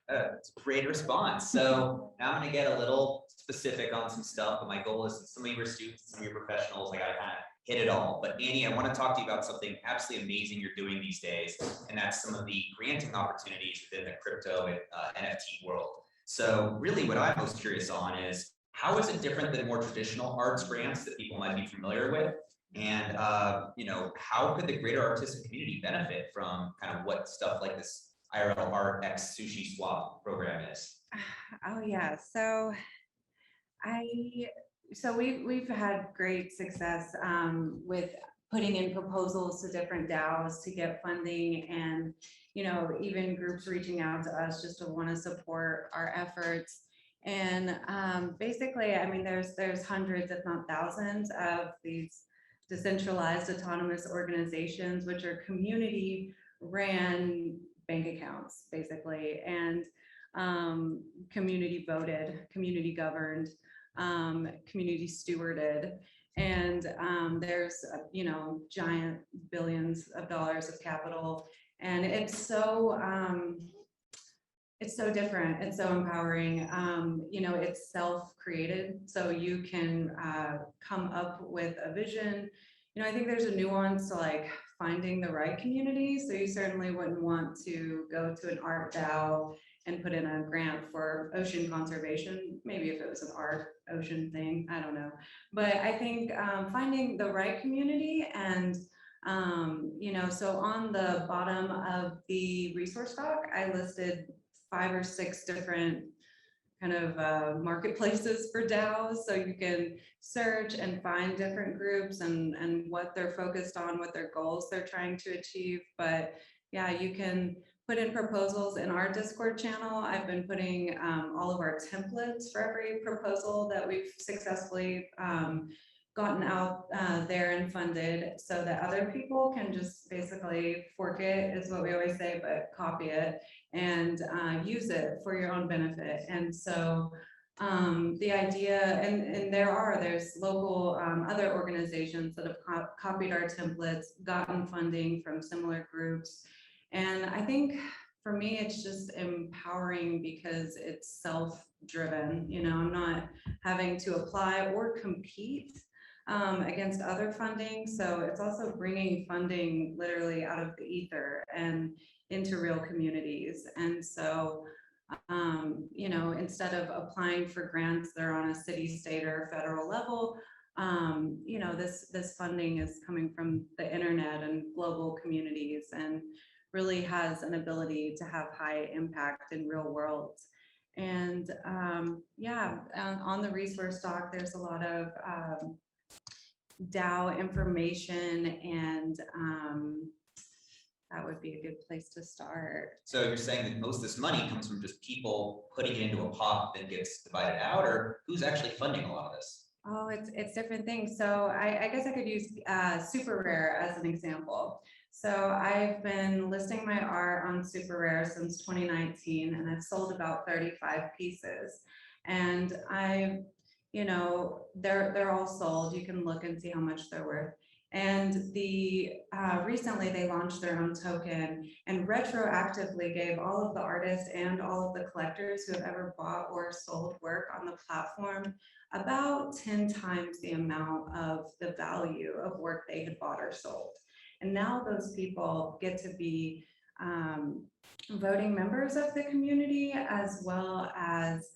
[SPEAKER 2] It's a great response. So now I'm going to get a little specific on some stuff, but my goal is that some of your students, some of your professionals, I got to kind of hit it all. But Annie, I want to talk to you about something absolutely amazing you're doing these days, and that's some of the granting opportunities within the crypto and NFT world. So really what I'm most curious on is, how is it different than more traditional arts grants that people might be familiar with? And you know, how could the greater artistic community benefit from kind of what stuff like this IRL Art X Sushi Swap program is?
[SPEAKER 3] Oh yeah, so we've had great success with putting in proposals to different DAOs to get funding, and you know, even groups reaching out to us just to want to support our efforts. And basically, I mean, there's hundreds, if not thousands, of these decentralized autonomous organizations, which are community ran bank accounts, basically, and community voted, community governed, community stewarded. And there's, you know, giant billions of dollars of capital. And it's so different. It's so empowering. You know, it's self-created, so you can come up with a vision. You know, I think there's a nuance to like finding the right community. So you certainly wouldn't want to go to an art DAO and put in a grant for ocean conservation. Maybe if it was an art ocean thing, I don't know. But I think finding the right community, and you know, so on the bottom of the resource doc, I listed 5 or 6 different kind of marketplaces for DAOs, so you can search and find different groups and what they're focused on, what their goals they're trying to achieve. But yeah, you can put in proposals in our Discord channel. I've been putting all of our templates for every proposal that we've successfully gotten out there and funded, so that other people can just basically fork it, is what we always say, but copy it and use it for your own benefit. And so the idea, and there's local other organizations that have copied our templates, gotten funding from similar groups. And I think for me, it's just empowering because it's self-driven. You know, I'm not having to apply or compete against other funding. So it's also bringing funding literally out of the ether and into real communities. And so, you know, instead of applying for grants that are on a city, state, or federal level, you know, this funding is coming from the internet and global communities, and really has an ability to have high impact in real worlds. And yeah, on the resource doc, there's a lot of DAO information, and that would be a good place to start.
[SPEAKER 2] So you're saying that most of this money comes from just people putting it into a pot that gets divided out, or who's actually funding a lot of this?
[SPEAKER 3] Oh, it's different things. So I guess I could use Super Rare as an example. So I've been listing my art on Super Rare since 2019, and I've sold about 35 pieces. And you know, they're all sold. You can look and see how much they're worth. And recently they launched their own token and retroactively gave all of the artists and all of the collectors who have ever bought or sold work on the platform about 10 times the amount of the value of work they had bought or sold. And now those people get to be voting members of the community, as well as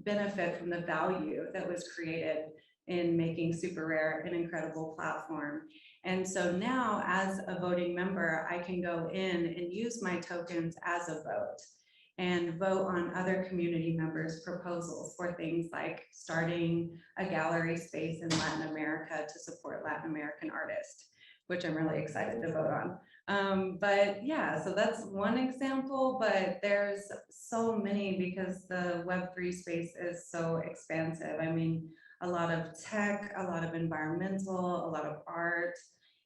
[SPEAKER 3] benefit from the value that was created in making Super Rare an incredible platform. And so now, as a voting member, I can go in and use my tokens as a vote. and vote on other community members' proposals for things like starting a gallery space in Latin America to support Latin American artists, which I'm really excited to vote on. But yeah, so that's one example, but there's so many because the Web3 space is so expansive. I mean, a lot of tech, a lot of environmental, a lot of art,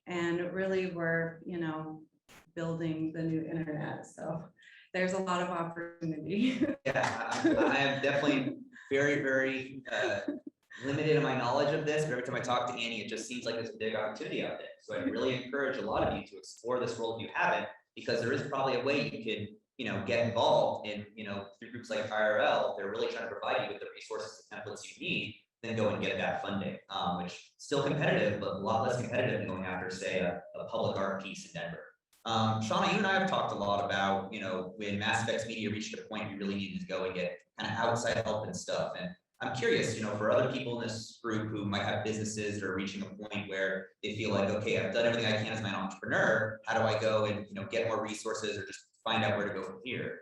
[SPEAKER 3] and really we're, you know, building the new internet. So there's a lot of opportunity.
[SPEAKER 2] Yeah, I am definitely very, very limited in my knowledge of this, but every time I talk to Annie, it just seems like there's a big opportunity out there. So I really encourage a lot of you to explore this world if you haven't, because there is probably a way you can, you know, get involved in, you know, through groups like IRL. They're really trying to provide you with the resources and templates you need, then go and get that funding, which is still competitive, but a lot less competitive than going after, say, a public art piece in Denver. Shauna, you and I have talked a lot about, you know, when Mass Effects Media reached a point we really needed to go and get kind of outside help and stuff. And I'm curious, you know, for other people in this group who might have businesses that are reaching a point where they feel like, okay, I've done everything I can as an entrepreneur. How do I go and, you know, get more resources or just find out where to go from here?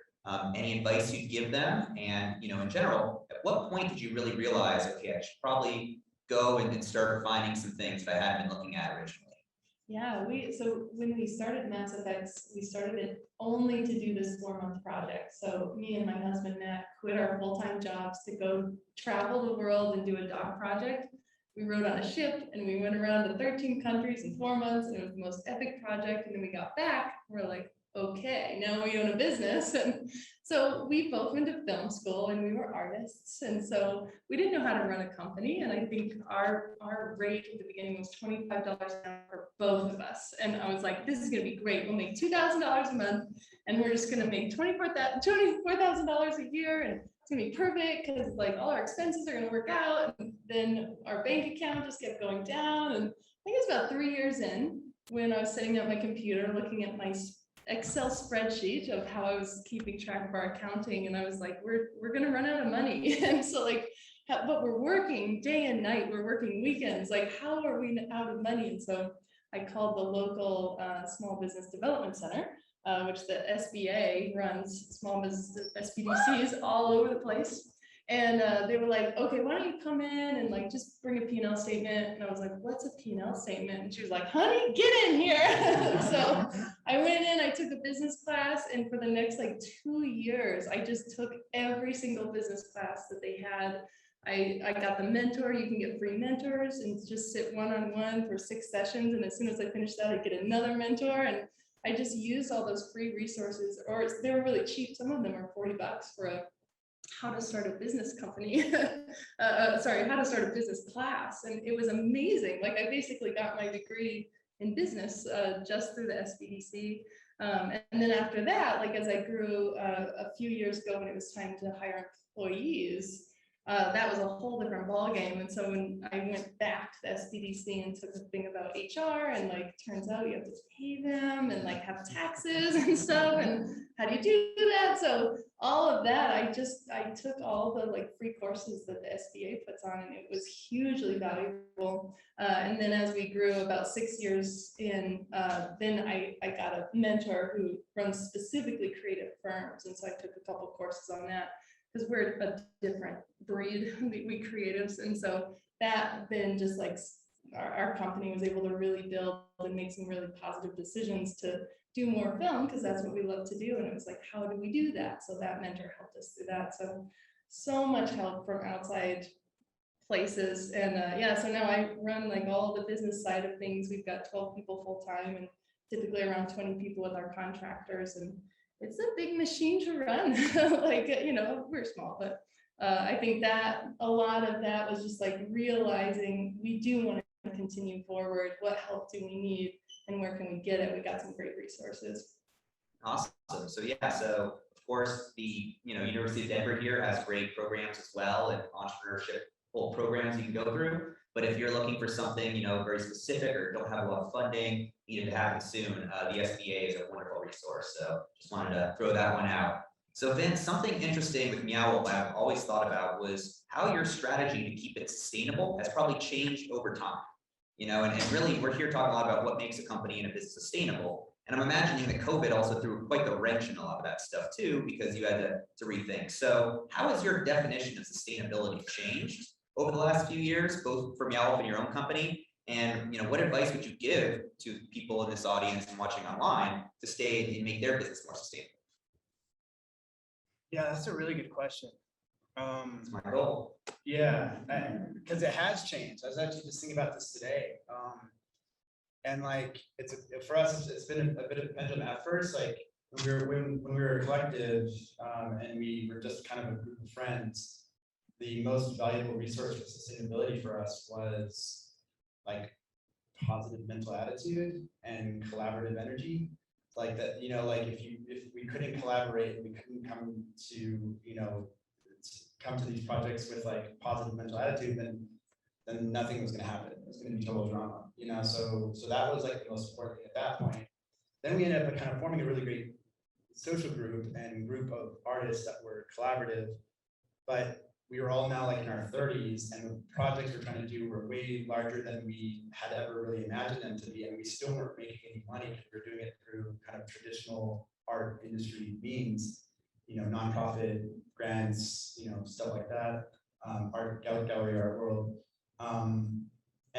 [SPEAKER 2] Any advice you'd give them? And, you know, in general, at what point did you really realize, okay, I should probably go and start finding some things that I hadn't been looking at originally?
[SPEAKER 5] Yeah, so when we started Mass Effects, we started it only to do this 4-month project. So me and my husband, Matt, quit our full-time jobs to go travel the world and do a doc project. We rode on a ship and we went around to 13 countries in 4 months, and it was the most epic project. And then we got back, we're like, okay, now we own a business. And so we both went to film school and we were artists. And so we didn't know how to run a company. And I think our rate at the beginning was $25 an hour for both of us. And I was like, this is gonna be great. We'll make $2,000 a month and we're just gonna make $24,000 a year. And it's gonna be perfect because like all our expenses are gonna work out. And then our bank account just kept going down. And I think it was about 3 years in when I was setting up my computer, looking at my Excel spreadsheet of how I was keeping track of our accounting, and I was like, we're gonna run out of money. And so like, but we're working day and night, we're working weekends, like how are we out of money? And so I called the local Small Business Development Center, which the SBA runs small business SBDCs all over the place. And they were like, okay, why don't you come in and like just bring a P&L statement? And I was like, what's a P&L statement? And she was like, honey, get in here. So I went in, I took a business class, and for the next like 2 years, I just took every single business class that they had. I got the mentor. You can get free mentors and just sit one-on-one for 6 sessions. And as soon as I finished that, I get another mentor. And I just used all those free resources, or they were really cheap. Some of them are $40 for a how to start a business company, how to start a business class. And it was amazing. Like I basically got my degree in business just through the SBDC. And then after that, like as I grew a few years ago when it was time to hire employees, that was a whole different ballgame. And so when I went back to the SBDC and took a thing about HR, and like turns out you have to pay them and like have taxes and stuff, and how do you do that? So all of that, I took all the like free courses that the SBA puts on, and it was hugely valuable. And then as we grew about 6 years in, then I got a mentor who runs specifically creative firms. And so I took a couple courses on that, because we're a different breed, we creatives. And so that then just like our company was able to really build and make some really positive decisions to do more film, because that's what we love to do. And it was like, how do we do that? So that mentor helped us through that. So much help from outside places. And yeah, so now I run like all the business side of things. We've got 12 people full time and typically around 20 people with our contractors. And it's a big machine to run. Like, you know, we're small, but I think that a lot of that was just like realizing we do want to continue forward. What help do we need and where can we get it? We got some great resources.
[SPEAKER 2] Awesome. So yeah, so of course the University of Denver here has great programs as well, and entrepreneurship whole programs you can go through. But if you're looking for something, very specific or don't have a lot of funding, needed to happen soon, the SBA is a wonderful resource. So just wanted to throw that one out. So Vince, something interesting with Meowl that I've always thought about was how your strategy to keep it sustainable has probably changed over time. And really we're here talking a lot about what makes a company and a business sustainable. And I'm imagining that COVID also threw quite the wrench in a lot of that stuff too, because you had to rethink. So how has your definition of sustainability changed over the last few years, both from y'all and your own company? And what advice would you give to people in this audience and watching online to stay and make their business more sustainable?
[SPEAKER 6] Yeah, that's a really good question.
[SPEAKER 2] That's my goal.
[SPEAKER 6] Yeah, because it has changed. I was actually just thinking about this today. And like, for us, it's been a bit of a pendulum at first. Like when we were a collective and we were just kind of a group of friends, the most valuable resource for sustainability for us was like positive mental attitude and collaborative energy. Like that, like if we couldn't collaborate, we couldn't come to these projects with like positive mental attitude, then nothing was going to happen. It was going to be total drama, so that was like the most important thing at that point. Then we ended up kind of forming a really great social group and group of artists that were collaborative, but we were all now like in our 30s, and the projects we're trying to do were way larger than we had ever really imagined them to be, and we still weren't making any money because we're doing it through kind of traditional art industry means, nonprofit grants, stuff like that, art gallery, art world. And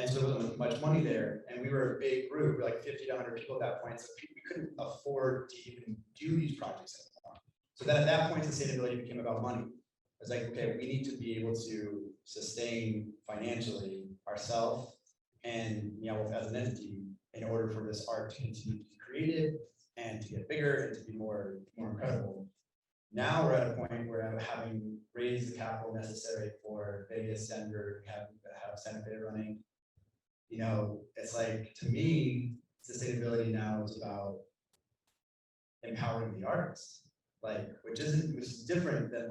[SPEAKER 6] so there wasn't much money there, and we were a big group, we're like 50 to 100 people at that point, so we couldn't afford to even do these projects anymore. So then at that point, sustainability became about money. I was like, okay, we need to be able to sustain financially ourselves and as an entity in order for this art to continue to be created and to get bigger and to be more incredible. Now we're at a point where having raised the capital necessary for Vegas, Denver, we have Santa Fe running. It's like, to me, sustainability now is about empowering the artists, which is different than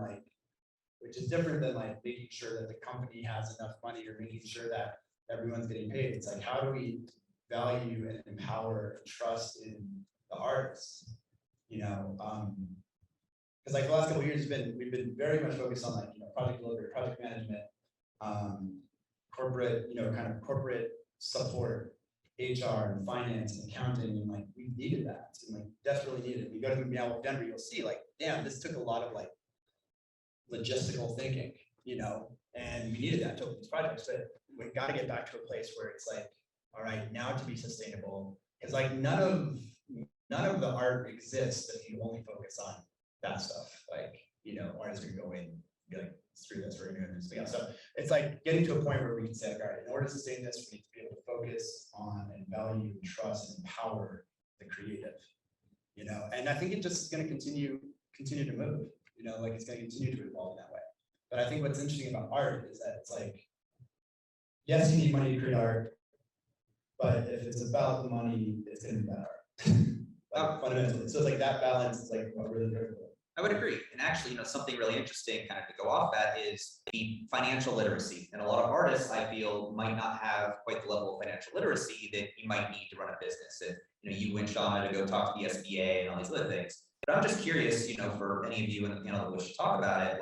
[SPEAKER 6] making sure that the company has enough money or making sure that everyone's getting paid. It's like, how do we value and empower and trust in the artists? Because like the last couple of years we've been very much focused on project delivery, project management, corporate, kind of corporate support, HR and finance and accounting, and we needed that, and desperately needed it. You go to Denver, you'll see damn, this took a lot of logistical thinking, and we needed that to open these projects, but we got to get back to a place where it's all right, now to be sustainable, because none of the art exists if you only focus on that stuff. Artists can go in and be like, screw this, we're gonna do something else. So it's getting to a point where we can say, all right, in order to sustain this, we need to be able to focus on and value and trust and empower the creative, and I think it just is going to continue to move, it's going to continue to evolve in that way. But I think what's interesting about art is that it's yes, you need money to create art, but if it's about the money, it's going to be bad art. Fundamentally. So it's that balance is really critical.
[SPEAKER 2] I would agree. And actually, something really interesting kind of to go off that is the financial literacy. And a lot of artists, I feel, might not have quite the level of financial literacy that you might need to run a business. And you went, Shauna, to go talk to the SBA and all these other things. But I'm just curious, for any of you in the panel that wish to talk about it,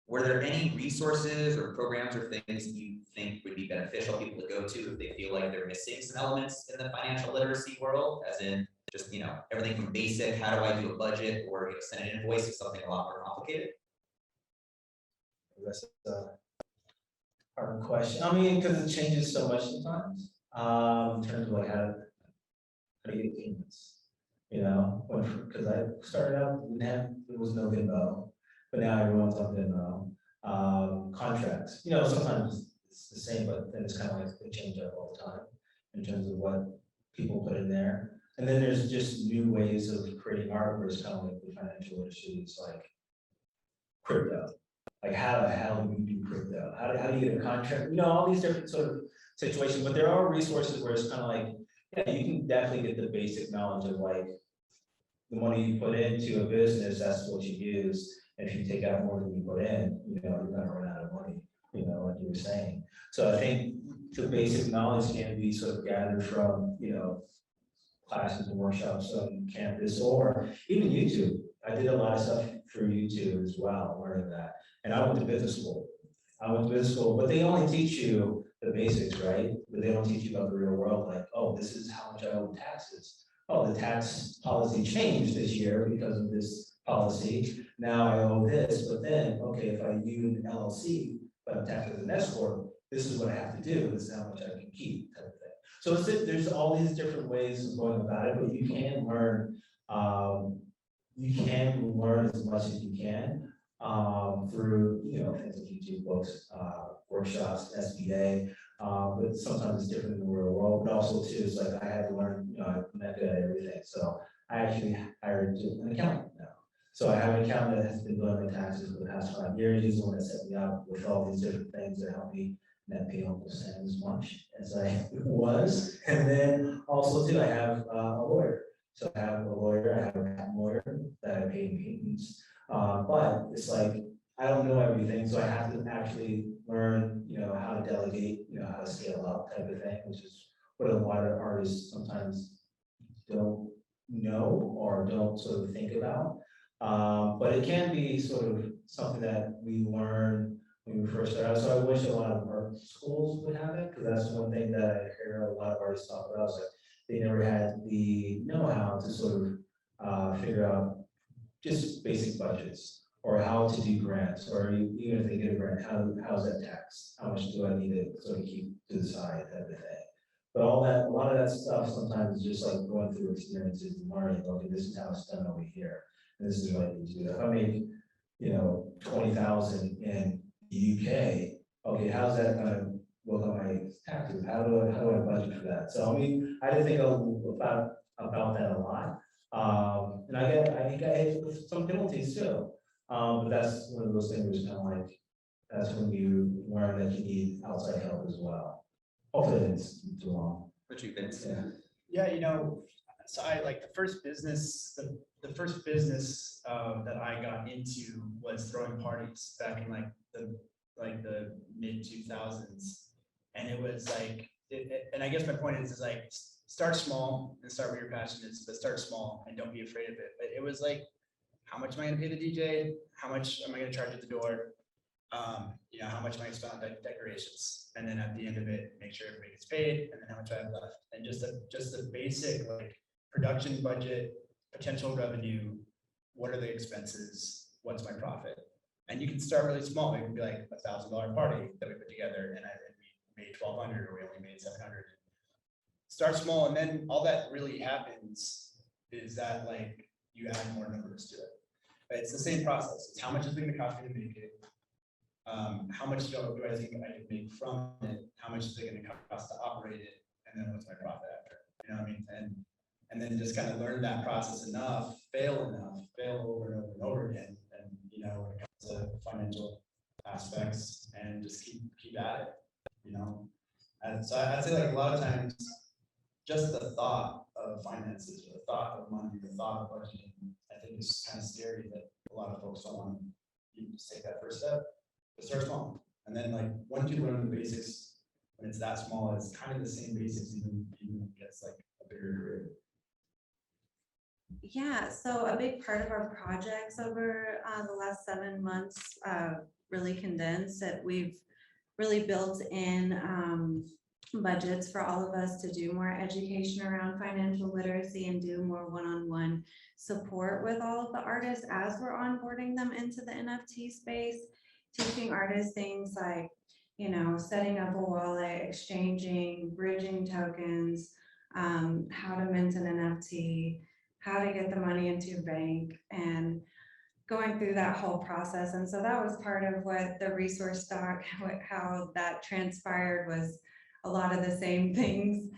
[SPEAKER 2] were there any resources or programs or things that you think would be beneficial people to go to if they feel like they're missing some elements in the financial literacy world, as in just, everything from basic, how do I do a budget, or send an invoice is something a lot more complicated?
[SPEAKER 4] That's a hard question. I mean, because it changes so much sometimes in terms of how to get payments. Because I started out, there was no Venmo, but now everyone's on Venmo. Contracts, sometimes it's the same, but then it's kind of they change up all the time in terms of what people put in there. And then there's just new ways of creating art, where it's kind of the financial literacy is crypto. How the hell do you do crypto? How do you get a contract? All these different sort of situations, but there are resources where it's kind of yeah, you can definitely get the basic knowledge of the money you put into a business, that's what you use. And if you take out more than you put in, you're gonna run out of money, like you were saying. So I think the basic knowledge can be sort of gathered from, classes and workshops on campus, or even YouTube. I did a lot of stuff through YouTube as well, learning that. And I went to business school. But they only teach you the basics, right? But they don't teach you about the real world, oh, this is how much I owe in taxes. oh, the tax policy changed this year because of this policy. Now I owe this, but then, okay, if I use an LLC, but I'm taxed as an S corp, this is what I have to do, this is how much I can keep, type of thing. So there's all these different ways of going about it, but you can learn as much as you can through, things like YouTube books, workshops, SBA. But sometimes it's different in the real world, but also too, it's like I had to learn, method and everything. So I actually hired an accountant now. So I have an accountant that has been doing my taxes for the past 5 years. He's the one that set me up with all these different things that help me net pay Uncle Sam as much as I was. And then also too, I have a lawyer. So I have a lawyer, I have a patent lawyer that I pay maintenance. But it's like, I don't know everything, so I have to actually learn, how to delegate, how to scale up type of thing, which is what a lot of artists sometimes don't know or don't sort of think about. But it can be sort of something that we learn when we first start out. So I wish a lot of art schools would have it, because that's one thing that I hear a lot of artists talk about, is that they never had the know-how to sort of figure out just basic budgets, or how to do grants, or even if they get a grant, how's that taxed? How much do I need to sort of keep to the side, type of thing. But a lot of that stuff sometimes is just like going through experiences and learning, okay, this is how it's done over here. And this is what I need to do. If I make, 20,000 in the UK, okay, how's that gonna look on my taxes? How do I budget for that? So I mean, I did think about that a lot. And I think I hit with some penalties too. But that's one of those things that's kind of like, that's when you learn that you need outside help as well. Hopefully it's too long.
[SPEAKER 2] What you Vince?
[SPEAKER 6] Yeah, so I like the first business, the first business that I got into was throwing parties back in like the mid 2000s. And it was like, and I guess my point is like, start small and start where your passion is, but start small and don't be afraid of it. But it was like, how much am I gonna pay the DJ? How much am I gonna charge at the door? How much am I gonna spend on decorations? And then at the end of it, make sure everybody gets paid, and then how much I have left. And just the basic like production budget, potential revenue, what are the expenses, what's my profit? And you can start really small. It can be like $1,000 party that we put together, and we made 1,200, or we only made 700. Start small, and then all that really happens is that like you add more numbers to it. It's the same process. It's how much is it going to cost me to make it? How much do I think I can make from it? How much is it going to cost to operate it? And then what's my profit after? You know what I mean? And then just kind of learn that process enough, fail over and over and over again. And when it comes to financial aspects, and just keep at it. And so I'd say like a lot of times, just the thought of finances, or the thought of money, the thought of budgeting, I think is kind of scary that a lot of folks don't want to just take that first step. But start small, and then like once you learn the basics, when it's that small, it's kind of the same basics, even when it gets like a bigger career.
[SPEAKER 3] Yeah, so a big part of our projects over the last 7 months, really condensed, that we've really built in budgets for all of us to do more education around financial literacy and do more one-on-one support with all of the artists as we're onboarding them into the NFT space, teaching artists things like, setting up a wallet, exchanging, bridging tokens, how to mint an NFT, how to get the money into your bank, and going through that whole process. And so that was part of what the resource doc, how that transpired, was a lot of the same things.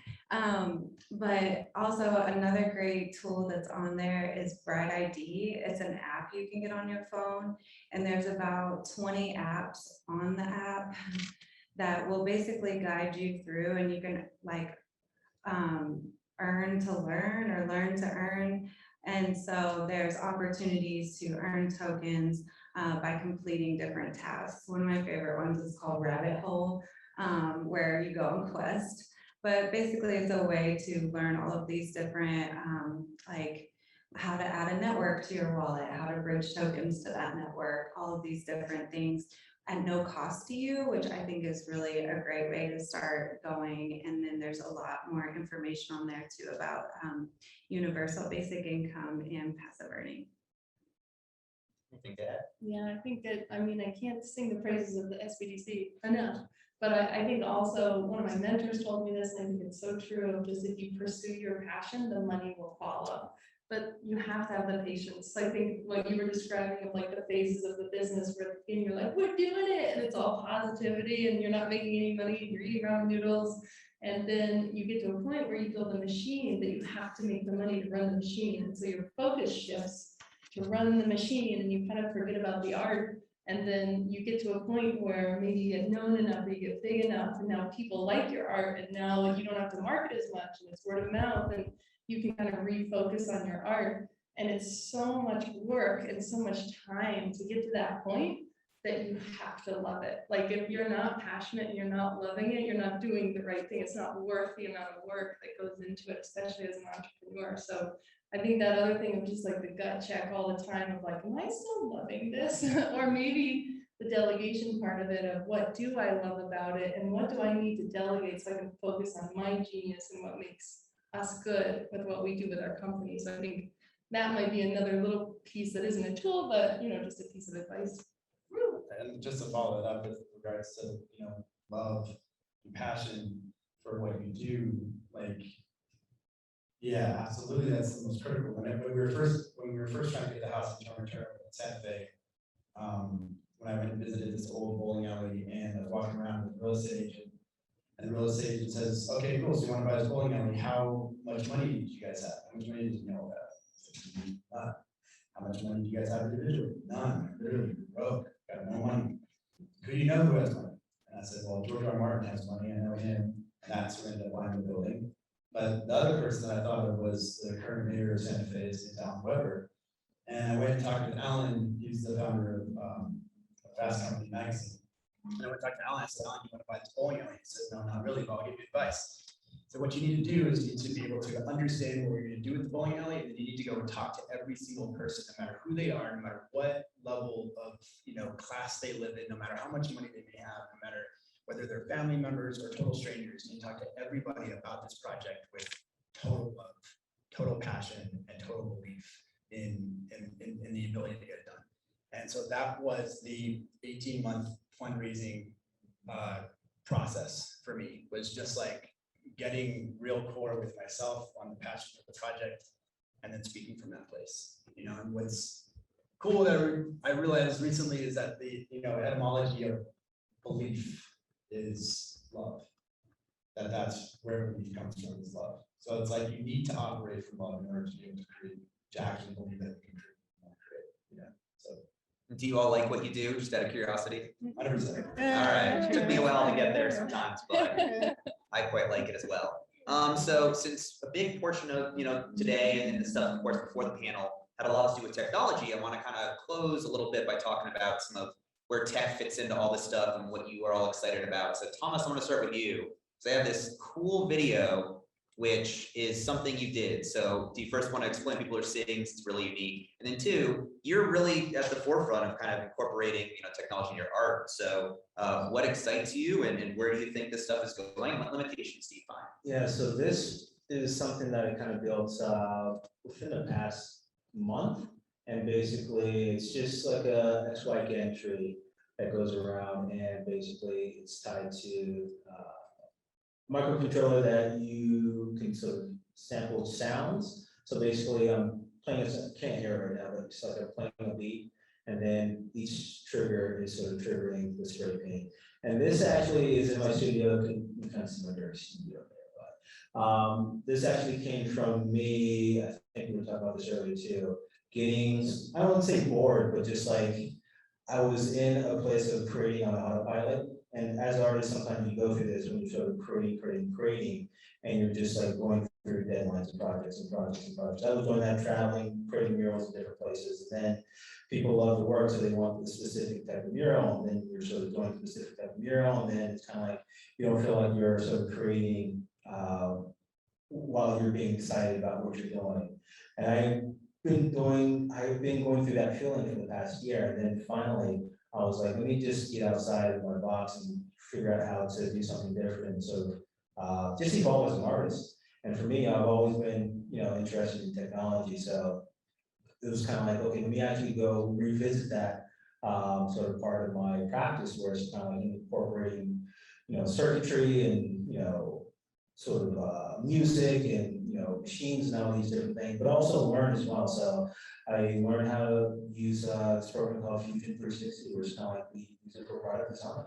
[SPEAKER 3] But also another great tool that's on there is Bright ID. It's an app you can get on your phone, and there's about 20 apps on the app that will basically guide you through, and you can like earn to learn or learn to earn. And so there's opportunities to earn tokens by completing different tasks. One of my favorite ones is called Rabbit Hole, where you go on quest. But basically it's a way to learn all of these different, like how to add a network to your wallet, how to bridge tokens to that network, all of these different things at no cost to you, which I think is really a great way to start going. And then there's a lot more information on there too about universal basic income and passive earning.
[SPEAKER 2] Anything to add?
[SPEAKER 5] Yeah, I think that, I mean, I can't sing the praises of the SBDC enough, but I think also one of my mentors told me this, and I think it's so true, of just if you pursue your passion, the money will follow. But you have to have the patience. I think what you were describing of like the phases of the business where and you're like, we're doing it, and it's all positivity, and you're not making any money, and you're eating ramen noodles. And then you get to a point where you build a machine that you have to make the money to run the machine. And so your focus shifts to run the machine, and you kind of forget about the art. And then you get to a point where maybe you get known enough, or you get big enough, and now people like your art, and now you don't have to market as much, and it's word of mouth, and you can kind of refocus on your art. And it's so much work and so much time to get to that point that you have to love it. Like if you're not passionate and you're not loving it, you're not doing the right thing. It's not worth the amount of work that goes into it, especially as an entrepreneur. So I think that other thing of just like the gut check all the time of like, am I still loving this? Or maybe the delegation part of it of what do I love about it, and what do I need to delegate so I can focus on my genius and what makes us good with what we do with our company. So I think that might be another little piece that isn't a tool, but just a piece of advice.
[SPEAKER 6] And just to follow that up with regards to, love and passion for what you do, like, yeah, absolutely, that's the most critical. When we were first trying to get the house in Toronto in Santa Fe, when I went and visited this old bowling alley, and I was walking around with a real estate agent, and the real estate agent says, okay, cool, so you want to buy this bowling alley, how much money do you guys have? How much money did you know about? None. How much money do you guys have individually? None. Literally broke, got no money. Who do you know who has money? And I said, well, George R. Martin has money, I know him, and that's who ended up buying the building. But the other person that I thought of was the current mayor of Santa Fe, is Alan Weber. And I went and talked with Alan, he's the founder of Fast Company magazine. And I went to talk to Alan, I said, Alan, you want to buy this bowling alley? He said, no, not really, but I'll give you advice. So what you need to do is you need to be able to understand what you're going to do with the bowling alley, and then you need to go and talk to every single person, no matter who they are, no matter what level of class they live in, no matter how much money they may have, no matter whether they're family members or total strangers. You talk to everybody about this project with total love, total passion, and total belief in the ability to get it done. And so that was the 18-month fundraising process for me, was just like getting real core with myself on the passion of the project, and then speaking from that place. And what's cool that I realized recently is that the etymology of belief is love. That's where belief comes from, is love. So it's like you need to operate from love in order to be able to create, to actually believe that you can create. So.
[SPEAKER 2] Do you all like what you do, just out of curiosity?
[SPEAKER 6] 100%.
[SPEAKER 2] All right, it took me a while to get there sometimes, but I quite like it as well. So since a big portion of today and the stuff, of course, before the panel had a lot to do with technology, I want to kind of close a little bit by talking about some of where tech fits into all this stuff and what you are all excited about. So Thomas, I want to start with you. So I have this cool video, which is something you did. So do you first want to explain people are seeing, since it's really unique? And then two, you're really at the forefront of kind of incorporating technology in your art. So what excites you, and where do you think this stuff is going? What limitations do you find?
[SPEAKER 4] Yeah, so this is something that I kind of built within the past month. And basically it's just like a XY entry that goes around, and basically it's tied to microcontroller that you can sort of sample sounds. So basically I'm playing, I can't hear it right now, but it's like I'm playing a beat, and then each trigger is sort of triggering the spray paint. And this actually is in my studio. You can see my dirty studio there, but this actually came from me. I think we were talking about this earlier too. Getting, I don't want to say bored, but just like I was in a place of creating on autopilot. And as artists, sometimes you go through this when you're sort of creating, and you're just like going through deadlines and projects. I was doing that, traveling, creating murals in different places. And then people love the work, so they want the specific type of mural, and then you're sort of doing a specific type of mural, and then it's kind of like you don't feel like you're sort of creating while you're being excited about what you're doing. And I've been going through that feeling for the past year, and then finally, I was like, let me just get outside of my box and figure out how to do something different, and sort of just evolve as an artist. And for me, I've always been, interested in technology, so it was kind of like, okay, let me actually go revisit that sort of part of my practice, where it's kind of like incorporating, circuitry and, sort of music and, machines and all these different things, but also learn as well. So I learned how to use this program called Fusion 360, which is kind of like we use it for product design.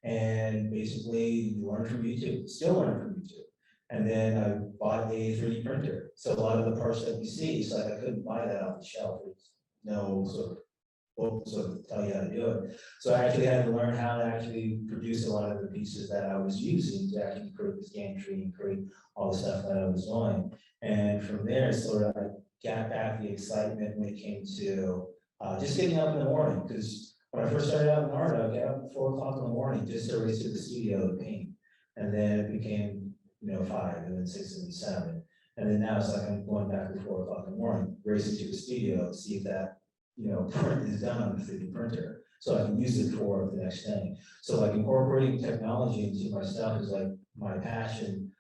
[SPEAKER 4] And basically you learn from YouTube, still learn from YouTube. And then I bought a 3D printer. So a lot of the parts that you see, it's like I couldn't buy that off the shelf. There's no sort of book sort of tell you how to do it. So I actually had to learn how to actually produce a lot of the pieces that I was using to actually create this gantry and create all the stuff that I was doing. And from there, sort of I got back the excitement when it came to just getting up in the morning. Because when I first started out in art, I would get up at 4 o'clock in the morning just to race to the studio to paint. And then it became 5, and then 6, and then 7. And then now it's like I'm going back to 4 o'clock in the morning, racing to the studio to see if that print is done on the 3D printer, so I can use it for the next thing. So like incorporating technology into my stuff is like my passion.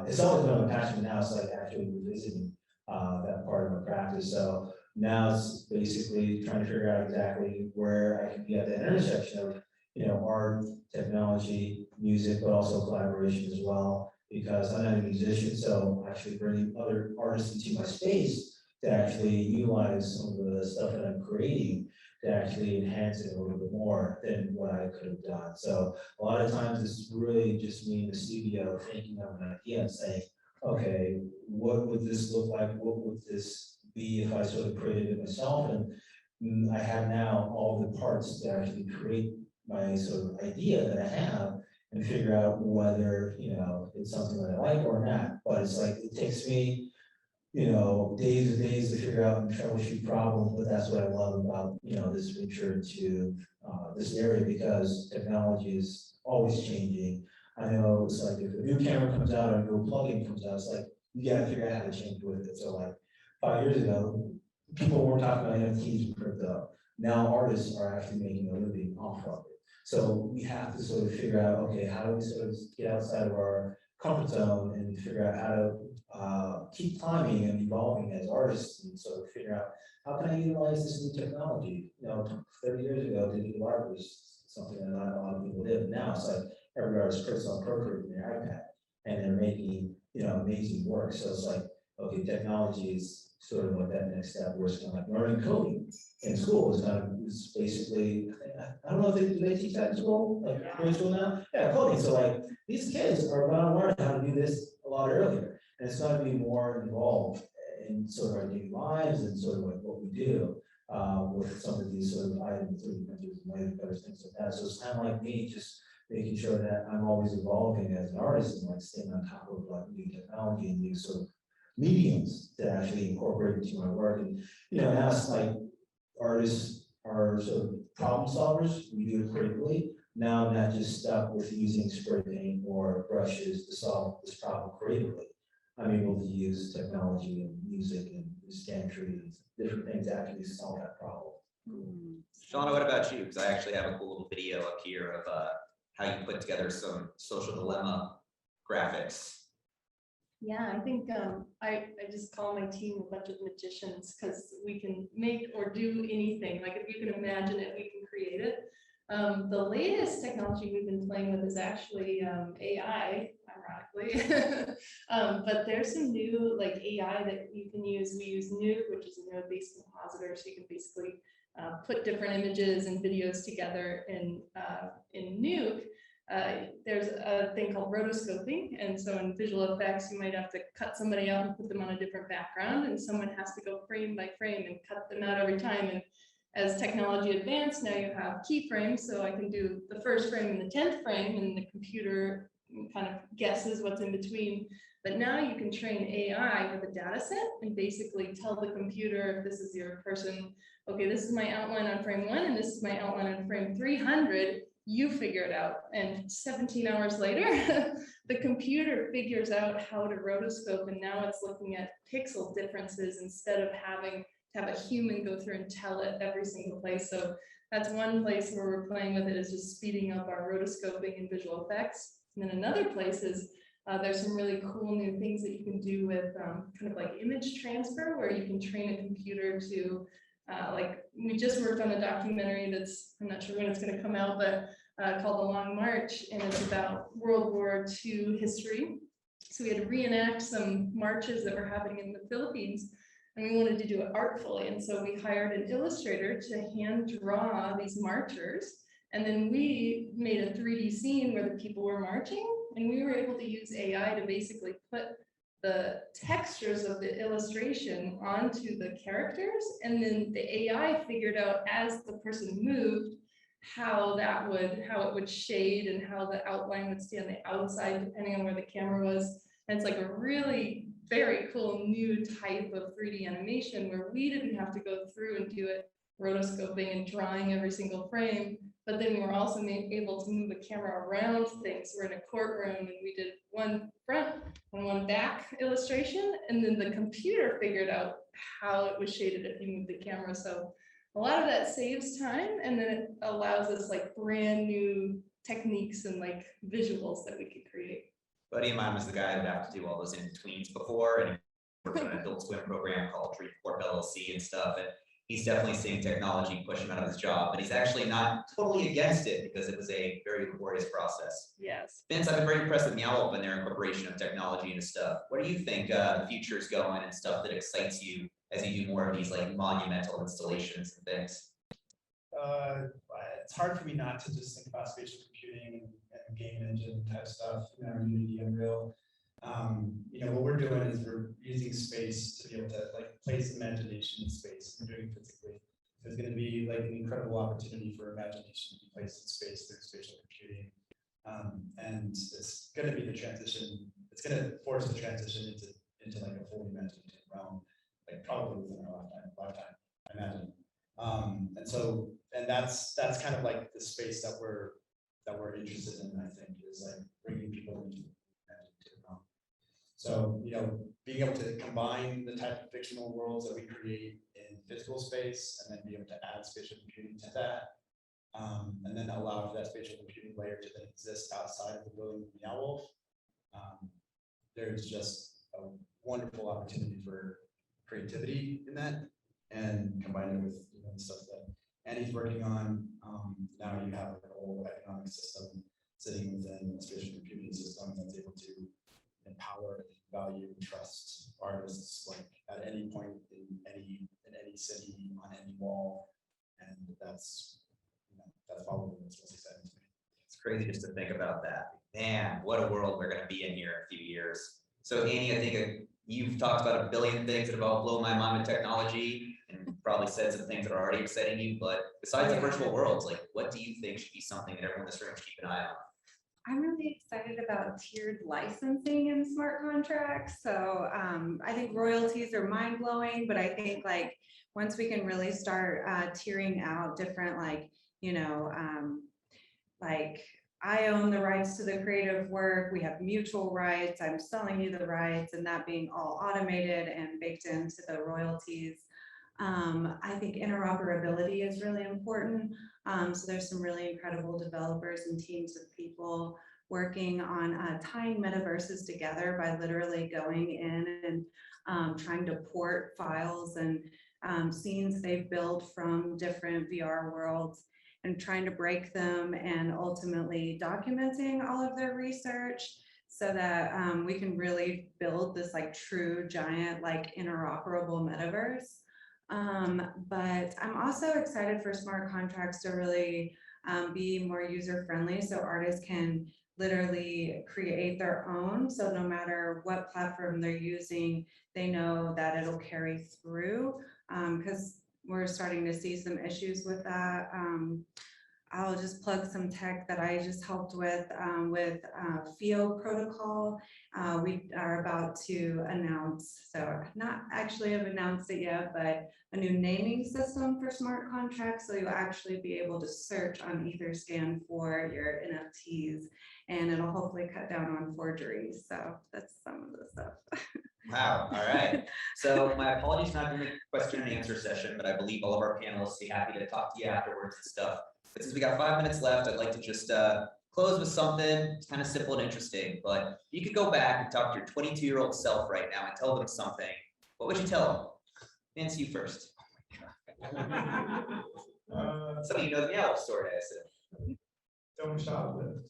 [SPEAKER 4] It's always been my passion, but now it's like actually revisiting that part of my practice. So now it's basically trying to figure out exactly where I can be at the intersection of art, technology, music, but also collaboration as well. Because I'm not a musician, so actually bringing other artists into my space to actually utilize some of the stuff that I'm creating to actually enhance it a little bit more than what I could have done. So a lot of times it's really just me in the studio thinking of an idea and saying, okay, what would this look like? What would this be if I sort of created it myself? And I have now all the parts to actually create my sort of idea that I have and figure out whether, it's something that I like or not. But it's like, it takes me, days and days to figure out and troubleshoot problems, but that's what I love about, this venture into this area, because technology is always changing. I know it's like if a new camera comes out or a new plugin comes out, it's like, you gotta figure out how to change with it. So like 5 years ago, people weren't talking about NFTs and crypto. Now artists are actually making a living off of it. So we have to sort of figure out, okay, how do we sort of get outside of our comfort zone and figure out how to keep climbing and evolving as artists, and sort of figure out how can I utilize this new technology. 30 years ago, digital art was something that not a lot of people did. Now it's like every artist creates on Procreate in their iPad, and they're making amazing work. So it's like, okay, technology is sort of like that next step, where it's kind of like learning coding in school is basically, I don't know if they teach that in school, like grade school now? Yeah, coding. So like these kids are gonna learn how to do this a lot earlier, and it's gonna be more involved in sort of our daily lives and sort of like what we do with some of these sort of items, 3D printers and laser cutters, things like that. So it's kind of like me just making sure that I'm always evolving as an artist and like staying on top of like new technology and new sort of mediums to actually incorporate into my work. And now it's like artists are sort of problem solvers. We do it creatively. Now I'm not just stuck with using spray paint or brushes to solve this problem creatively. I'm able to use technology and music and gantry and different things to actually solve that problem.
[SPEAKER 2] Shauna, what about you? Because I actually have a cool little video up here of how you put together some social dilemma graphics.
[SPEAKER 5] Yeah, I think I just call my team a bunch of magicians, because we can make or do anything. Like if you can imagine it, we can create it. The latest technology we've been playing with is actually AI, ironically. But there's some new like AI that you can use. We use Nuke, which is a node-based compositor, so you can basically put different images and videos together in Nuke. There's a thing called rotoscoping, and so in visual effects you might have to cut somebody out and put them on a different background, and someone has to go frame by frame and cut them out every time. And as technology advanced, now you have keyframes, so I can do the first frame and the 10th frame, and the computer kind of guesses what's in between. But now you can train AI with a data set and basically tell the computer, if this is your person, okay, this is my outline on frame 1 and this is my outline on frame 300, you figure it out. And 17 hours later, the computer figures out how to rotoscope, and now it's looking at pixel differences instead of having have a human go through and tell it every single place. So that's one place where we're playing with it, is just speeding up our rotoscoping and visual effects. And then another place is there's some really cool new things that you can do with kind of like image transfer, where you can train a computer to like, we just worked on a documentary that's, I'm not sure when it's going to come out, but called The Long March, and it's about World War II history. So we had to reenact some marches that were happening in the Philippines, and we wanted to do it artfully. And so we hired an illustrator to hand draw these marchers. And then we made a 3D scene where the people were marching, and we were able to use AI to basically put the textures of the illustration onto the characters. And then the AI figured out, as the person moved, how it would shade and how the outline would stay on the outside depending on where the camera was. And it's like a really very cool new type of 3D animation where we didn't have to go through and do it rotoscoping and drawing every single frame, but then we were also able to move the camera around things. We're in a courtroom and we did one front and one back illustration, and then the computer figured out how it was shaded if you moved the camera. So a lot of that saves time, and then it allows us like brand new techniques and like visuals that we could create.
[SPEAKER 2] Buddy of mine was the guy that would have to do all those in-betweens before, and he worked on an adult swim program called Dreamcorp LLC and stuff. And he's definitely seeing technology push him out of his job, but he's actually not totally against it because it was a very laborious process.
[SPEAKER 5] Yes.
[SPEAKER 2] Vince, I've been very impressed with Meow and their incorporation of technology into stuff. Where do you think the future is going and stuff that excites you as you do more of these like monumental installations and things?
[SPEAKER 6] It's hard for me not to just think about spatial computing and game engine type stuff, Unity, Unreal. What we're doing is we're using space to be able to like place imagination in space. We're doing it physically. There's going to be like an incredible opportunity for imagination to be placed in space through spatial computing. And it's going to be the transition. It's going to force the transition into like a fully imaginative realm, like probably within our lifetime, I imagine. And that's kind of like the space that we're interested in, I think, is like bringing people into the imaginative realm. So, being able to combine the type of fictional worlds that we create in physical space, and then be able to add spatial computing to that, and then allow for that spatial computing layer to then exist outside of the building of Meow Wolf. There's just a wonderful opportunity for creativity in that, and combine it with the stuff that Annie's working on. Now you have like a whole economic system sitting within a spatial computing system that's able to empower, value, and trust artists like at any point in any city, on any wall, and that's probably what's most exciting to me.
[SPEAKER 2] It's crazy just to think about that. Man, what a world we're going to be in here in a few years. So Annie, I think you've talked about a billion things that have all blown my mind with technology, and probably said some things that are already exciting you. But besides the virtual worlds, like what do you think should be something that everyone in this room should keep an eye on?
[SPEAKER 3] I'm really excited about tiered licensing in smart contracts. So I think royalties are mind blowing, but I think like once we can really start tiering out different like I own the rights to the creative work, we have mutual rights, I'm selling you the rights, and that being all automated and baked into the royalties. I think interoperability is really important. So there's some really incredible developers and teams of people working on tying metaverses together by literally going in and trying to port files and scenes they've built from different VR worlds and trying to break them, and ultimately documenting all of their research so that we can really build this like true giant like interoperable metaverse. But I'm also excited for smart contracts to really be more user friendly, so artists can literally create their own. So no matter what platform they're using, they know that it'll carry through, because we're starting to see some issues with that. I'll just plug some tech that I just helped with FIO protocol. We are about to announce, so not actually have announced it yet, but a new naming system for smart contracts. So you'll actually be able to search on Etherscan for your NFTs, and it'll hopefully cut down on forgeries. So that's some of the stuff.
[SPEAKER 2] Wow, all right. So my apologies for not doing a question and answer session, but I believe all of our panelists will be happy to talk to you afterwards and stuff. But since we got 5 minutes left, I'd like to just close with something kind of simple and interesting. But you could go back and talk to your 22-year-old self right now and tell them something. What would you tell them? Nancy, you first. Some of you know the Yellow story, I said.
[SPEAKER 6] Don't shoplift.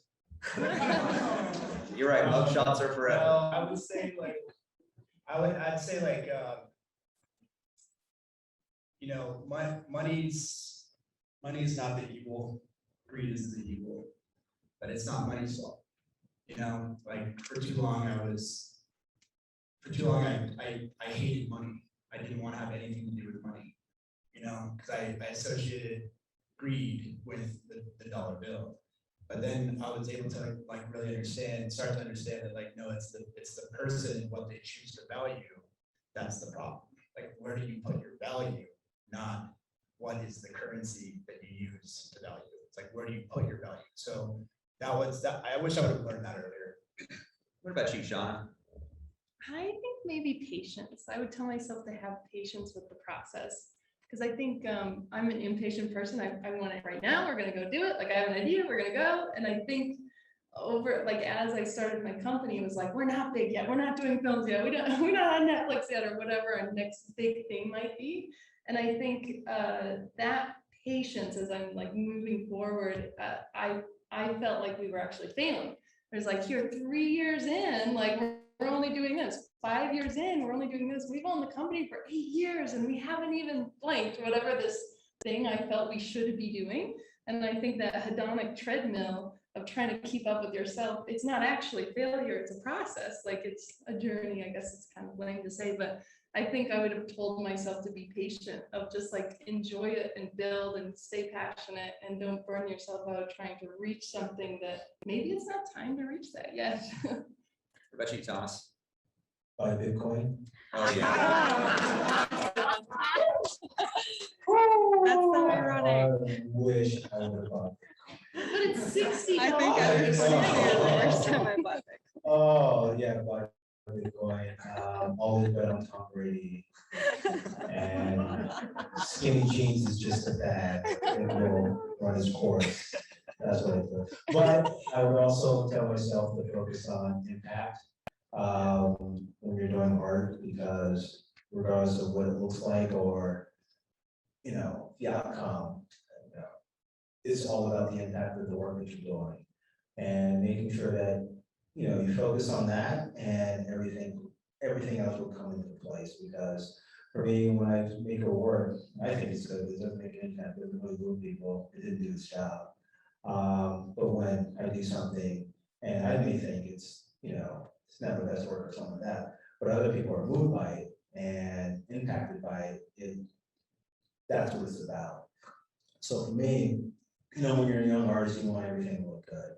[SPEAKER 2] You're right, mug shots are forever.
[SPEAKER 6] No, I would say like, I'd say like, you know, money's not the evil, greed is the evil, but it's not money's fault. You know, like for too long I hated money. I didn't want to have anything to do with money, you know, because I associated greed with the dollar bill. But then I was able to like really start to understand that like, no, it's the person and what they choose to value. That's the problem. Like, where do you put your value? Not what is the currency that you use to value. It's like, where do you put your value? So that was that. I wish I would have learned that earlier.
[SPEAKER 2] What about you, Sean?
[SPEAKER 5] I think maybe patience. I would tell myself to have patience with the process. Because I think I'm an impatient person. I want it right now. We're going to go do it. Like, I have an idea. We're going to go. And I think as I started my company, it was like, we're not big yet. We're not doing films yet. We're not on Netflix yet, or whatever our next big thing might be. And I think that patience as I'm like moving forward, I felt like we were actually failing. There's like, here, 3 years in, like we're only doing this. 5 years in, we're only doing this. We've owned the company for 8 years and we haven't even blanked, whatever this thing I felt we should be doing. And I think that hedonic treadmill of trying to keep up with yourself, it's not actually failure, it's a process. Like, it's a journey, I guess it's kind of lame to say, but I think I would have told myself to be patient, of just like enjoy it and build and stay passionate and don't burn yourself out trying to reach something that maybe it's not time to reach that yet.
[SPEAKER 2] What about you, Thomas?
[SPEAKER 4] Buy Bitcoin.
[SPEAKER 2] Oh, yeah.
[SPEAKER 3] That's so ironic.
[SPEAKER 4] I wish I would have bought.
[SPEAKER 5] But it's $60.
[SPEAKER 3] I think I was the first time I bought it.
[SPEAKER 4] Oh, yeah, buy Bitcoin. Always bet on Tom Brady. And skinny jeans is just a fad. It will run its course. That's what it does. But I would also tell myself to focus on impact when you're doing art, because regardless of what it looks like or, you know, the outcome, you know, it's all about the impact of the work that you're doing and making sure that, you know, you focus on that and everything else will come into place. Because for me, when I make a work, I think it's good. It doesn't make an impact. It doesn't really move people. It didn't do its job. But when I do something and I may think it's, you know, it's not the best work or something like that, but other people are moved by it and impacted by it, that's what it's about. So for me, you know, when you're a young artist, you want everything to look good,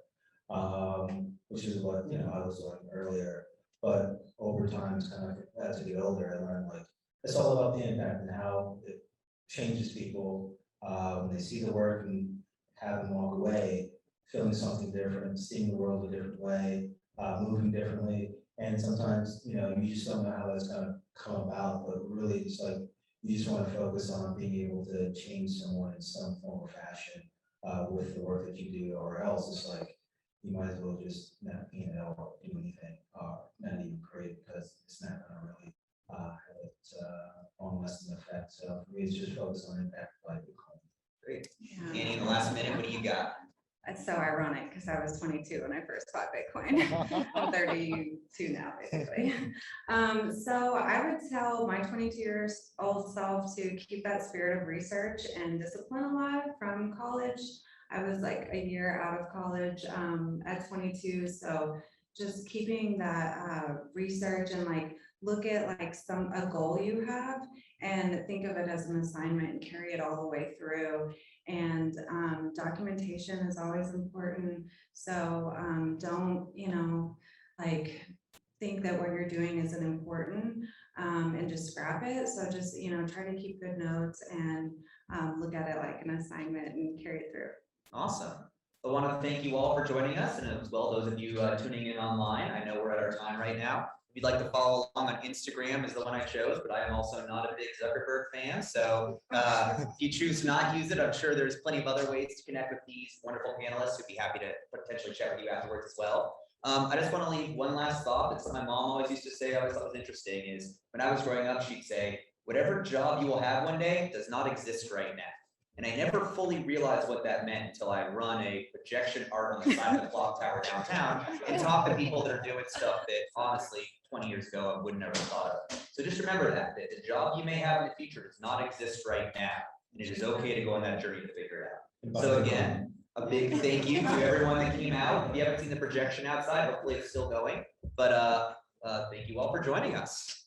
[SPEAKER 4] which is what, you know, I was doing earlier. But over time, it's kind of like, as I get older, I learned like, it's all about the impact and how it changes people when they see the work and have them walk away, feeling something different, seeing the world a different way, moving differently. And sometimes, you know, you just don't know how that's gonna come about, but really it's like, you just want to focus on being able to change someone in some form or fashion with the work that you do, or else it's like, you might as well just not, you know, do anything, not even create, because it's not gonna really have its long lasting effect. So for me, it's just focus on impact by Bitcoin.
[SPEAKER 2] Great.
[SPEAKER 3] Yeah.
[SPEAKER 2] Annie, in the last minute, what do you got?
[SPEAKER 3] That's so ironic because I was 22 when I first bought Bitcoin. I'm 32 now, basically. So I would tell my 22-year-old self to keep that spirit of research and discipline alive from college. I was like a year out of college at 22. So just keeping that research and like look at like a goal you have and think of it as an assignment and carry it all the way through. And documentation is always important. So don't, you know, like think that what you're doing isn't important and just scrap it. So just, you know, try to keep good notes and look at it like an assignment and carry it through.
[SPEAKER 2] Awesome. I want to thank you all for joining us, and as well those of you tuning in online. I know we're at our time right now. If you'd like to follow along on Instagram is the one I chose, but I am also not a big Zuckerberg fan. So if you choose to not use it, I'm sure there's plenty of other ways to connect with these wonderful panelists who'd be happy to potentially chat with you afterwards as well. I just want to leave one last thought. That's something my mom always used to say. I always thought was interesting is when I was growing up, she'd say, whatever job you will have one day does not exist right now. And I never fully realized what that meant until I run a projection art on the side of the clock tower downtown and talk to people that are doing stuff that honestly 20 years ago I would never have thought of. So just remember that the job you may have in the future does not exist right now. And it is okay to go on that journey to figure it out. So again, a big thank you to everyone that came out. If you haven't seen the projection outside, hopefully it's still going. But thank you all for joining us.